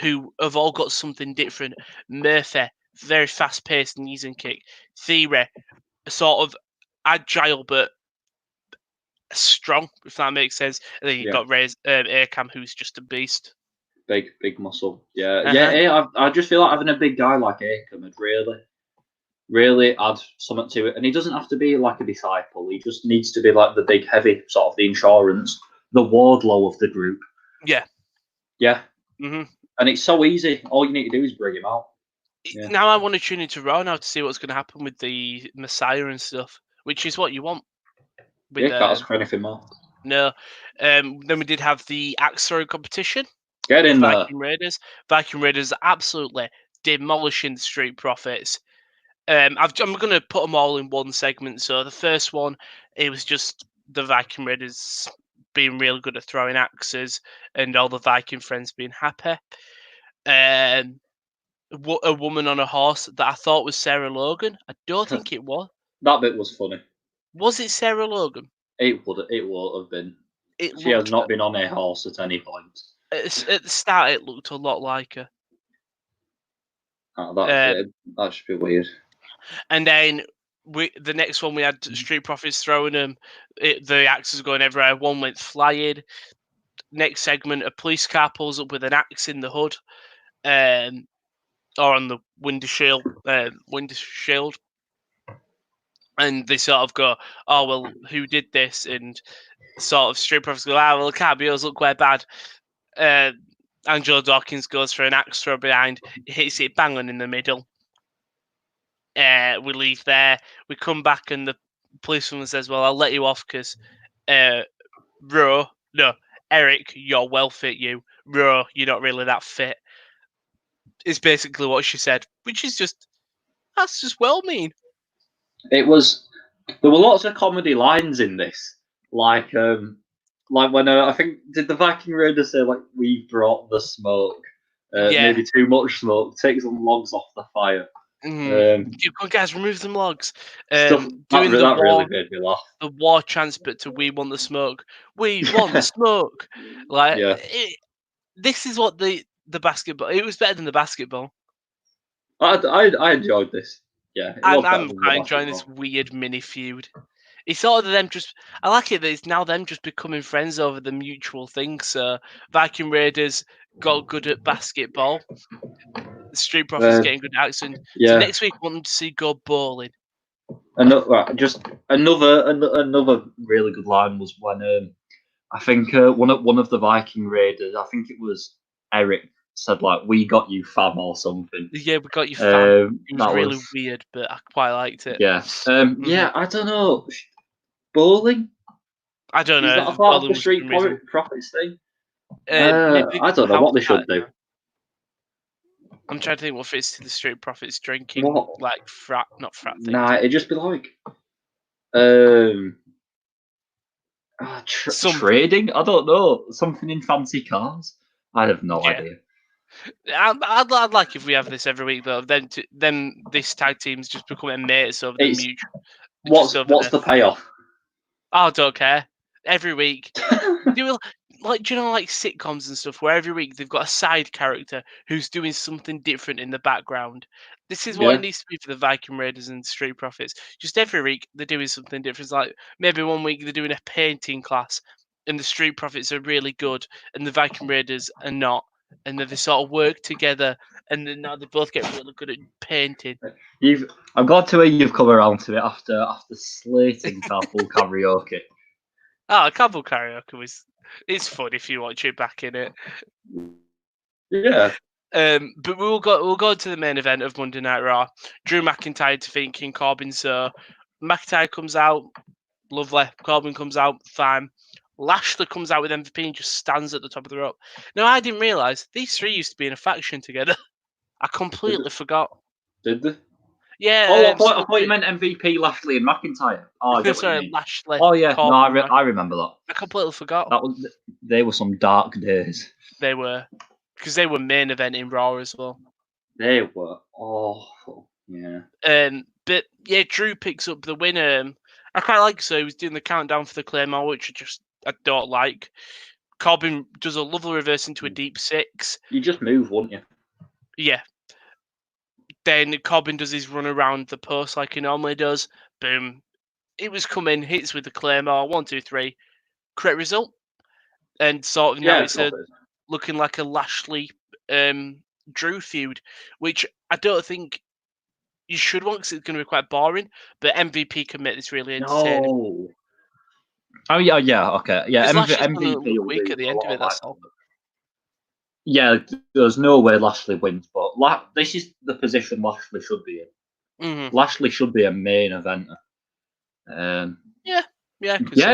who have all got something different. Murphy, very fast paced knees and kick. Theory, sort of agile but strong, if that makes sense. And then you've got Akam, who's just a beast. Big muscle. Yeah. I just feel like having a big guy like Akam would really add something to it. And he doesn't have to be like a disciple. He just needs to be like the big heavy, sort of the insurance, the Wardlow of the group. Yeah. Yeah. And it's so easy. All you need to do is bring him out. Yeah. Now I want to tune into Raw now to see what's going to happen with the Messiah and stuff, which is what you want. Can't ask for anything more. No. Then we did have the axe throwing competition. Get in Viking Raiders. Viking Raiders absolutely demolishing the Street Profits. I'm going to put them all in one segment. So the first one, it was just the Viking Raiders being really good at throwing axes and all the Viking friends being happy. A woman on a horse that I thought was Sarah Logan. I don't think it was. That bit was funny. Was it Sarah Logan? It would have been. She has not been on a horse at any point. At the start, it looked a lot like her. That should be weird. And then the next one, we had Street Profits throwing them. The axes going everywhere. One went flying. Next segment, a police car pulls up with an axe in the hood, or on the windshield. and they sort of go, "Oh well, who did this?" And sort of Street Profits go, "Ah well, it can't be us. Look, we're bad." Angelo Dawkins goes for an axe throw behind, hits it bang on in the middle. We leave there. We come back, and the policeman says, "Well, I'll let you off because Eric, you're well fit. You're not really that fit." Is basically what she said, which is that's just well mean. There were lots of comedy lines in this, like when I think did the Viking Raiders say like we brought the smoke, Yeah. maybe too much smoke, take some logs off the fire. Come on, guys, remove them logs. Stuff Doing that really made me laugh. the war chants, but to "We want the smoke." We want the smoke. Like Yeah. this is what the basketball. It was better than the basketball. I enjoyed this. Yeah, it was better I'm than the quite enjoying basketball. this weird mini feud. It's sort of them just. I like it that it's now them just becoming friends over the mutual thing. So Viking Raiders got good at basketball. The Street Profits getting good at accent. Yeah. So next week, I want them to see go bowling. Another really good line was when I think one of the Viking Raiders, I think it was Eric, said like "We got you, fam" or something. Yeah, we got you, fam. It was That really weird, but I quite liked it. Yeah. Yeah, I don't know. Bowling? I don't Is know. that a part of Bowling the was Street reason. Profits thing? Maybe I don't know what they should do. I'm trying to think what fits to the Street Profits drinking, What? like not frat things. Nah, it'd just be like trading. I don't know, something in fancy cars. I have no idea. I'd like if we have this every week though. Then this tag team's just becoming mates over the mutual. What's the payoff? I don't care. Every week, do you know, like sitcoms and stuff, where every week they've got a side character who's doing something different in the background. This is what it needs to be for the Viking Raiders and Street Profits. Just every week they're doing something different. It's like maybe one week they're doing a painting class, and the Street Profits are really good, and the Viking Raiders are not, and then they sort of work together, and then now they both get really good at painting. I'm glad to hear you've come around to it after slating Carpool Karaoke. Carpool Karaoke it's fun if you watch it back in it. Yeah. But we'll go to the main event of Monday Night Raw. Drew McIntyre defeating King Corbin. So McIntyre comes out, lovely. Corbin comes out, fine. Lashley comes out with MVP and just stands at the top of the rope. Now I didn't realise these three used to be in a faction together. I completely forgot. Did they? Yeah. Oh, I thought you meant MVP, Lashley and McIntyre. Oh, I get what you mean. Lashley. Oh yeah, Corbin, no, I remember that. I completely forgot. They were some dark days. They were, because they were main event in Raw as well. They were awful. Yeah. But yeah, Drew picks up the win. I quite like, so he was doing the countdown for the Claymore, which I don't like. Corbin does a lovely reverse into a deep six. You just move, wouldn't you? Yeah. Then Corbin does his run around the post like he normally does. Boom. It was coming, hits with the Claymore. 1, 2, 3. Correct result. And sort of now it's looking like a Lashley Drew feud, which I don't think you should want because it's going to be quite boring. But MVP can make this really entertaining. No. Oh yeah, okay, yeah. MVP will weak at the end of it. That's all. Yeah, there's no way Lashley wins, but this is the position Lashley should be in. Mm-hmm. Lashley should be a main eventer. Yeah,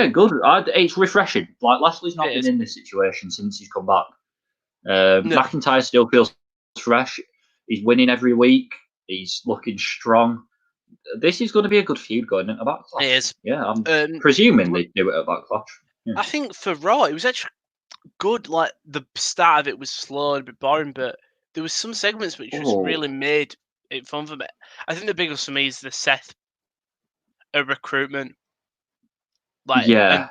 good. It's refreshing. Like Lashley's not been in this situation since he's come back. McIntyre still feels fresh. He's winning every week. He's looking strong. This is going to be a good feud going into Backlash. It is. Yeah, I'm presuming they do it at Backlash. Yeah. I think for Raw, it was actually good. Like the start of it was slow and a bit boring, but there was some segments which just really made it fun for me. I think the biggest for me is the Seth recruitment. Like it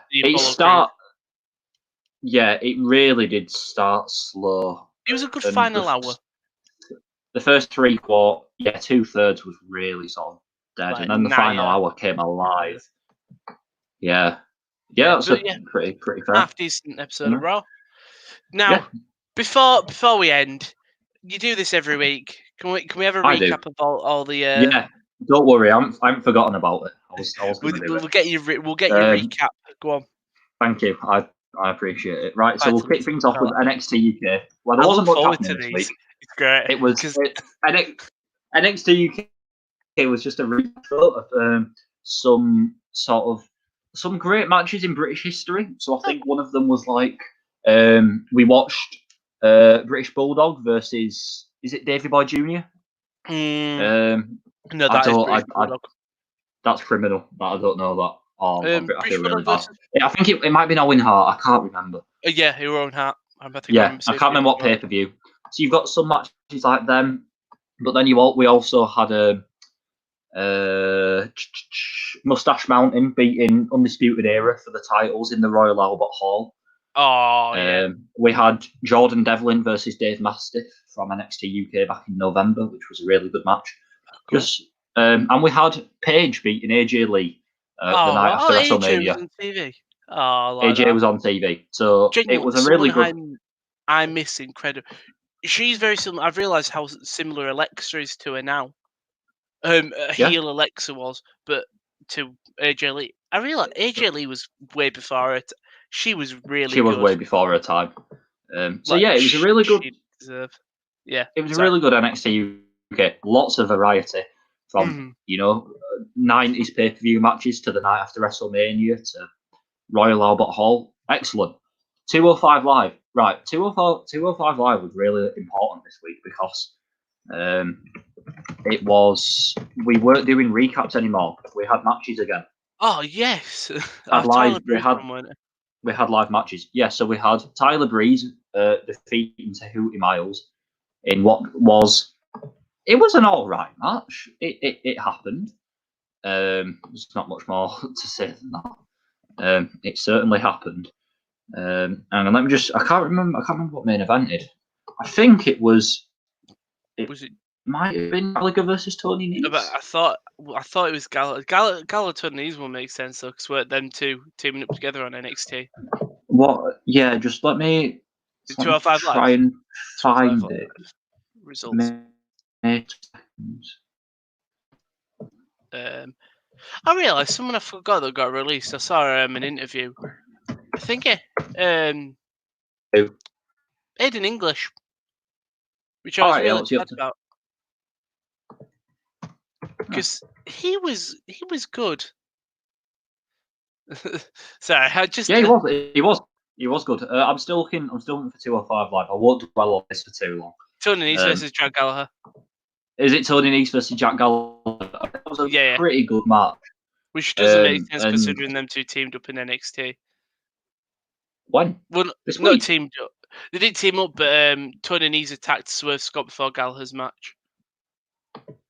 really did start slow. It was a good final hour. The first 3/4, 2/3 was really sort of dead, and then the final hour came alive. Yeah, that's pretty fair. Half decent episode of Raw. Now, before we end, you do this every week. Can we have a recap of all the Don't worry, I haven't forgotten about it. I was going to do We'll it. get you. We'll get your recap. Go on. Thank you. I appreciate it. Right, so we'll kick things off with Oh, NXT UK. Well, there I wasn't look much forward happening to this these. week. It's great. It was NXT UK was just a recap of some great matches in British history. So I think one of them was like we watched British Bulldog versus, is it Davey Boy Jr.? No, that is British Bulldog. That's criminal. I don't know that. Oh, I feel really bad. Versus... I think it might be Owen Hart. I can't remember. Yeah, your own Hart. I can't remember what pay-per-view. So you've got some matches like them, but then we also had Mustache Mountain beating Undisputed Era for the titles in the Royal Albert Hall. Oh, yeah. We had Jordan Devlin versus Dave Mastiff from NXT UK back in November, which was a really good match. Cool. And we had Paige beating AJ Lee the night after WrestleMania. AJ was on TV. Oh, like AJ was on TV, so it was a really good. I miss incredible. She's very similar. I've realised how similar Alexa is to her now. Heel Alexa was, but to AJ Lee. I realised AJ Lee was way before it. She was really. She was way before her time. It was a really good. Yeah, it was a really good NXT UK. Lots of variety from 90s pay-per-view matches to the night after WrestleMania to Royal Albert Hall. Excellent. 205 Live. Right, 205 Live was really important this week because we weren't doing recaps anymore. We had matches again. Oh, yes. We had live matches. Yeah, so we had Tyler Breeze defeating Tahuti Miles in what was... It was an all right match. It happened. There's not much more to say than that. It certainly happened. And let me just... I can't remember what main event did. I think it was... Might have been Gallagher versus Tony Nese. But I thought it was Gallagher. Gallagher Tony Nese will make sense though, because we're them two teaming up together on NXT. What? Yeah, just let me 205 Live. Try and find it. Results. I realised someone I forgot that got released. I saw an interview. I think Who? Aiden English, which I was really sad about. Because he was good. Sorry, he was good. I'm still looking for 205 Live. I won't dwell on this for too long. Tony Nese versus Jack Gallagher. Is it Tony Nese versus Jack Gallagher? That was a pretty good match. Which doesn't make sense considering them two teamed up in NXT. When? Well, not teamed up. They didn't team up, but Tony Nese attacked Swerve Scott before Gallagher's match.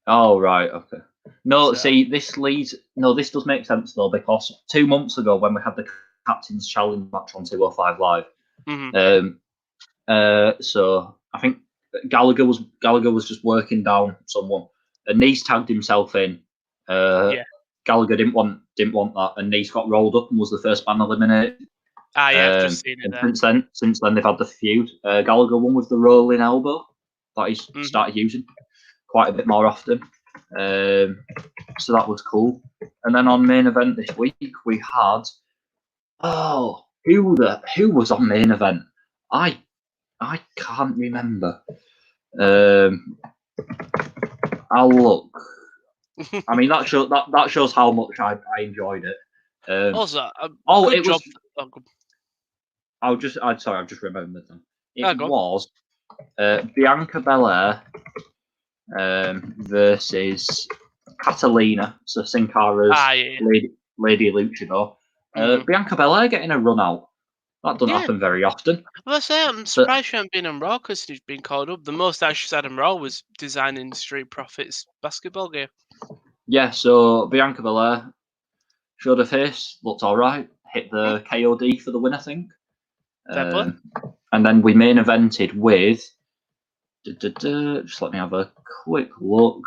Oh, right, okay. No, see, this does make sense, though, because 2 months ago, when we had the Captain's Challenge match on 205 Live, so I think Gallagher was just working down someone, and Nese tagged himself in. Gallagher didn't want that, and Nese got rolled up and was the first man eliminated. I've just seen it there. Since then, they've had the feud. Gallagher won with the rolling elbow that he's started using quite a bit more often. So that was cool. And then on main event this week, we had who was on main event? I can't remember. I'll look. I mean, that shows how much I enjoyed it. It was. I've just remembered them. It was Bianca Belair versus Catalina, so Sin Cara's Lady Luchador. Bianca Belair getting a run out. That doesn't happen very often. I'm surprised she hasn't been on Raw because she's been called up. The most that she's had on Raw was designing Street Profits basketball game. Yeah, so Bianca Belair showed her face, looked all right, hit the KOD for the win, I think. And then we main evented with. Just let me have a quick look.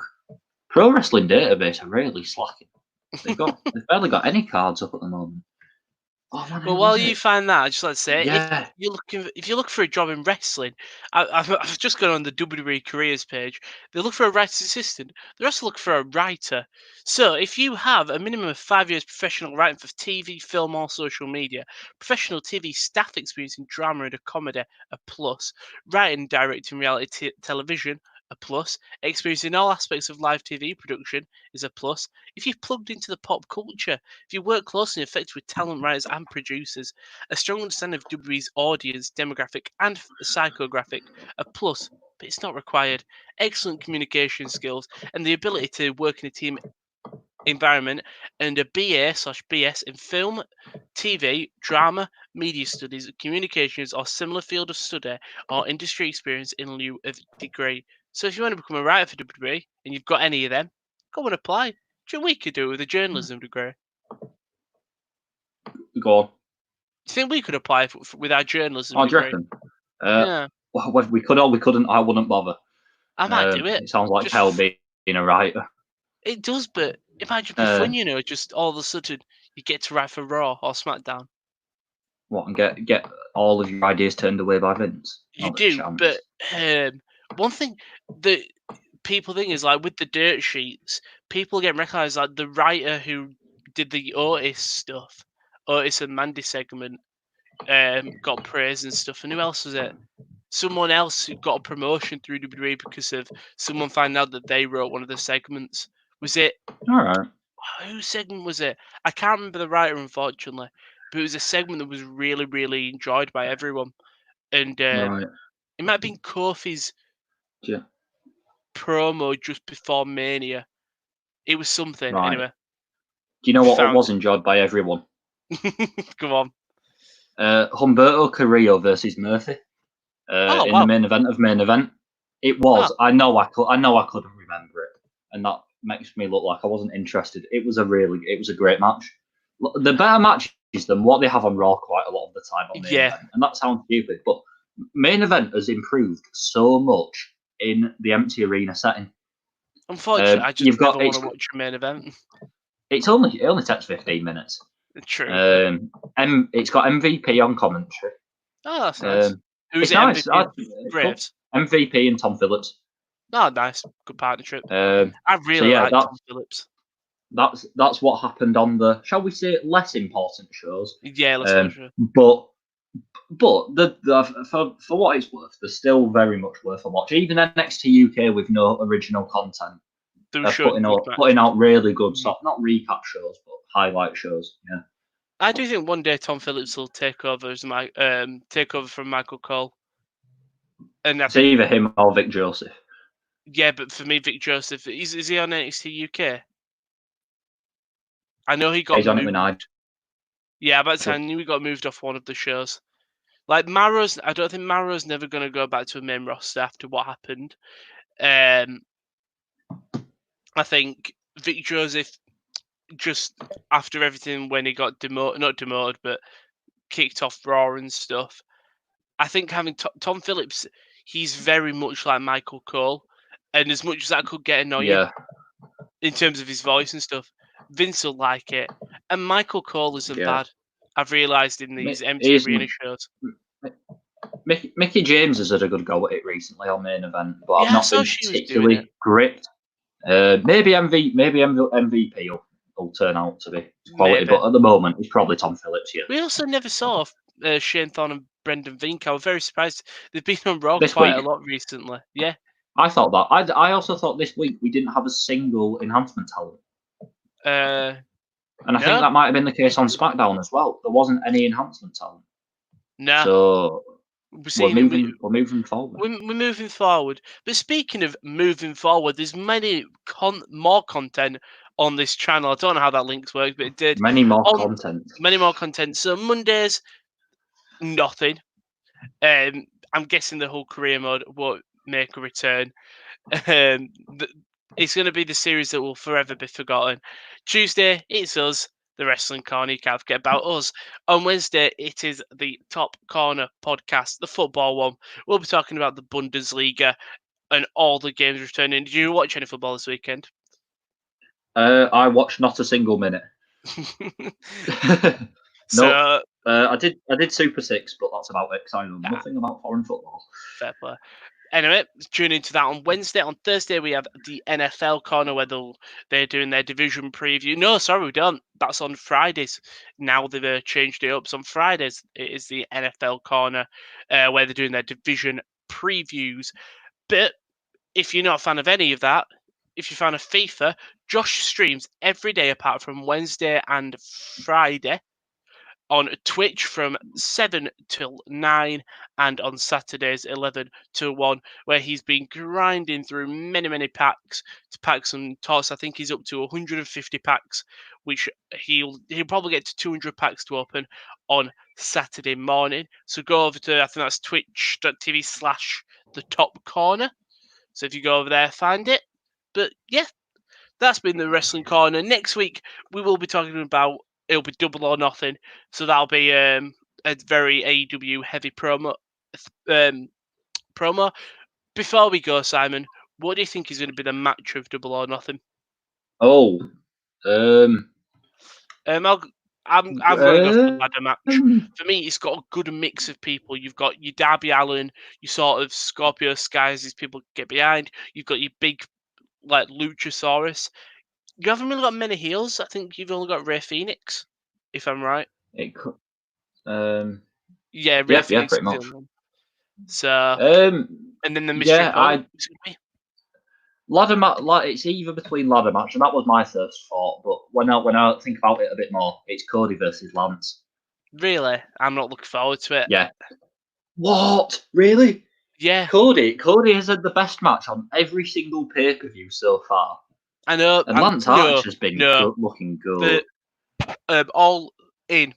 Pro Wrestling Database are really slacking. They've barely got any cards up at the moment. Oh man, Well, who while was you it? find that, I'd just like to say, Yeah. if you look for a job in wrestling, I've just gone on the WWE careers page. They look for a writer's assistant. They also look for a writer. So if you have a minimum of 5 years professional writing for TV, film, or social media, professional TV staff experience in drama and a comedy, a plus. Writing and directing reality television, a plus. Experience in all aspects of live TV production is a plus. If you've plugged into the pop culture, if you work closely and effectively with talent writers and producers, a strong understanding of WWE's audience, demographic, and psychographic, a plus, but it's not required. Excellent communication skills and the ability to work in a team environment, and a BA/BS in film, TV, drama, media studies, communications, or similar field of study, or industry experience in lieu of degree. So if you want to become a writer for WWE and you've got any of them, go and apply. Do you know we could do it with a journalism degree? Go on. Do you think we could apply with our journalism Oh, do you degree? reckon? Yeah, Well, whether we could or we couldn't, I wouldn't bother. I might do it. It sounds like Just hell being a writer. it does, but it might just be Uh, fun, just all of a sudden you get to write for Raw or SmackDown. what, and get all of your ideas turned away by Vince? You Not a do, but chance. one thing that people think is like with the dirt sheets, people get recognised like the writer who did the Otis stuff, Otis and Mandy segment, got praise and stuff. And who else was it? Someone else who got a promotion through WWE because of someone finding out that they wrote one of the segments. Was it All right. whose segment was it? I can't remember the writer, unfortunately, but it was a segment that was really, really enjoyed by everyone. And Right. it might have been Kofi's Yeah. promo just before Mania. It was something, Right. anyway. Do you know We what found was enjoyed by everyone? it. Come on. Humberto Carrillo versus Murphy. Oh, In the wow. main event of main event. It was. Oh, I know I couldn't remember it, and that makes me look like I wasn't interested. It was a great match. The better matches than what they have on Raw quite a lot of the time on main yeah. event, and that sounds stupid, but main event has improved so much in the empty arena setting. Unfortunately, I just You've never got want to watch a main event. it only takes 15 minutes. True. It's got MVP on commentary. Oh, that's nice. Who's It's it nice. MVP of? It's cool. Braves. MVP and Tom Phillips. Oh, nice. Good partnership. Um, I so really yeah, like Tom Phillips. that's what happened on the, shall we say, less important shows. Yeah, let's go. Sure. But for what it's worth, they're still very much worth a watch. Even NXT UK with no original content, They're they're showing good putting matches. out really good stuff. Not recap shows, but highlight shows. Yeah. I do think one day Tom Phillips will take over as take over from Michael Cole. And I It's think, either him or Vic Joseph. yeah, but for me, Vic Joseph, is he on NXT UK? I know he got He's on it with moved. Nigel. Yeah, but I knew he got moved off one of the shows. Like Maro's, I don't think Maro's never going to go back to a main roster after what happened. I think Vic Joseph, just after everything when he got not demoted, but kicked off Raw and stuff. I think having Tom Phillips, he's very much like Michael Cole, and as much as that could get annoying Yeah. in terms of his voice and stuff, Vince will like it. And Michael Cole isn't Yeah. bad. I've realised in these empty He's- arena shows. Mickey James has had a good go at it recently on main event, but Yeah, I've I not saw been she was doing it. particularly gripped. Maybe MVP will turn out to be quality, Maybe. but at the moment it's probably Tom Phillips. Yeah. We also never saw Shane Thorne and Brendan Vink. I was very surprised. They've been on Raw This quite week, a lot recently. Yeah. I thought that. I also thought this week we didn't have a single enhancement talent, and I think No. that might have been the case on SmackDown as well. There wasn't any enhancement talent, No. so We're moving forward. We're moving forward. But speaking of moving forward, there's more content on this channel. I don't know how that links work, but it did. Many more content. Many more content. So Mondays, nothing. I'm guessing the whole career mode won't make a return. It's going to be the series that will forever be forgotten. Tuesday, it's us, the Wrestling Corner. You can't forget about us. On Wednesday, it is the Top Corner podcast, the football one. We'll be talking about the Bundesliga and all the games returning. Did you watch any football this weekend? I watched not a single minute. So I did Super 6, but that's about it because I know nothing about foreign football. fair play. Anyway, tune into that on Wednesday. On Thursday, we have the NFL corner where they're doing their division preview. No, sorry, we don't. That's on Fridays. Now they've changed it up. So on Fridays, it is the NFL corner where they're doing their division previews. But if you're not a fan of any of that, if you're a fan of FIFA, Josh streams every day apart from Wednesday and Friday on Twitch from 7 till 9 and on Saturdays 11 to 1, where he's been grinding through many packs to pack some tots. I think he's up to 150 packs, which he'll probably get to 200 packs to open on Saturday morning. So go over to, I think that's twitch.tv/the top corner. So if you go over there, find it. But yeah, that's been the Wrestling Corner. Next week, we will be talking about, it'll be Double or Nothing. So that'll be a very AEW heavy promo. Before we go, Simon, what do you think is going to be the match of Double or Nothing? Oh, I'm going to go for the ladder match. For me, it's got a good mix of people. You've got your Darby Allin, your sort of Scorpio Skies, these people get behind. You've got your big, like, Luchasaurus. You haven't really got many heels. I think you've only got Rey Fenix, if I'm right. it could. Yeah, Rey Yeah, Fenix pretty is the much. only one. So, and then the mystery corner. Ladder match, it's either between ladder match, and that was my first thought. But when I think about it a bit more, it's Cody versus Lance. Really, I'm not looking forward to it. Yeah. What? Really? Yeah. Cody has had the best match on every single pay-per-view so far. I know. And Lance Archer has been looking good. All in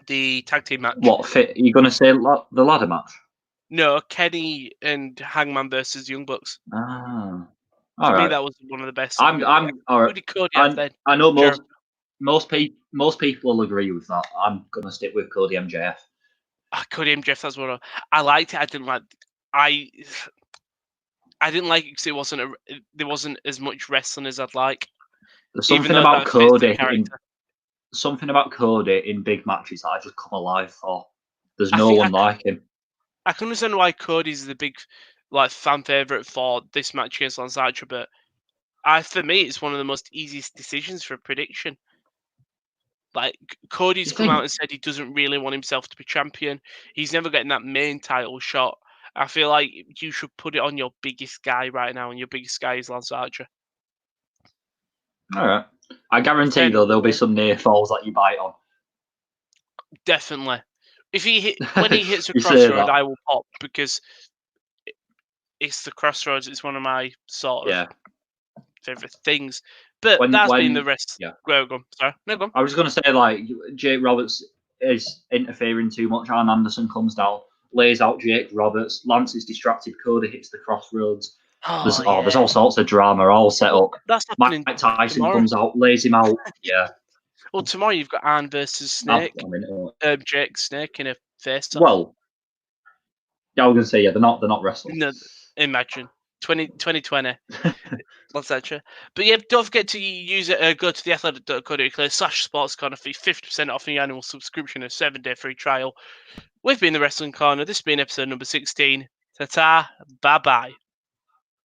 the tag team match. What fit? Are you going to say the ladder match? No, Kenny and Hangman versus Young Bucks. Ah, For me, that was one of the best. I'm all right. Who did Cody have then? I know most people will agree with that. I'm gonna stick with Cody MJF. Cody MJF. That's what I liked. It. I didn't like it because there wasn't as much wrestling as I'd like. There's something about Cody. Something about Cody in big matches that I just come alive for. There's no one like him. I can understand why Cody's the big, like, fan favorite for this match against Lance Archer, but for me, it's one of the most easiest decisions for a prediction. Like, Cody's come out and said he doesn't really want himself to be champion. He's never getting that main title shot. I feel like you should put it on your biggest guy right now, and your biggest guy is Lance Archer. All right. I guarantee, though, there'll be some near falls that you bite on. Definitely. When he hits a crossroad, I will pop because it's the crossroads. It's one of my sort of favorite things. But that's been the rest. Yeah. Go on. Sorry. No, go on. I was going to say, like, Jake Roberts is interfering too much. Arn Anderson comes down, lays out Jake Roberts. Lance is distracted. Cody hits the crossroads. There's all sorts of drama all set up. That's happening. Mike Tyson comes out, lays him out. Yeah. Well, tomorrow you've got Arn versus Snake. Jake Snake in a face-off. Well, yeah, I was going to say, they're not wrestling. No, imagine 2020. That's actually. But yeah, don't forget to use it. Go to theathletic.co.uk/sports corner for 50% off your annual subscription and 7-day free trial. We've been the Wrestling Corner. This has been episode number 16. Ta-ta. Bye-bye.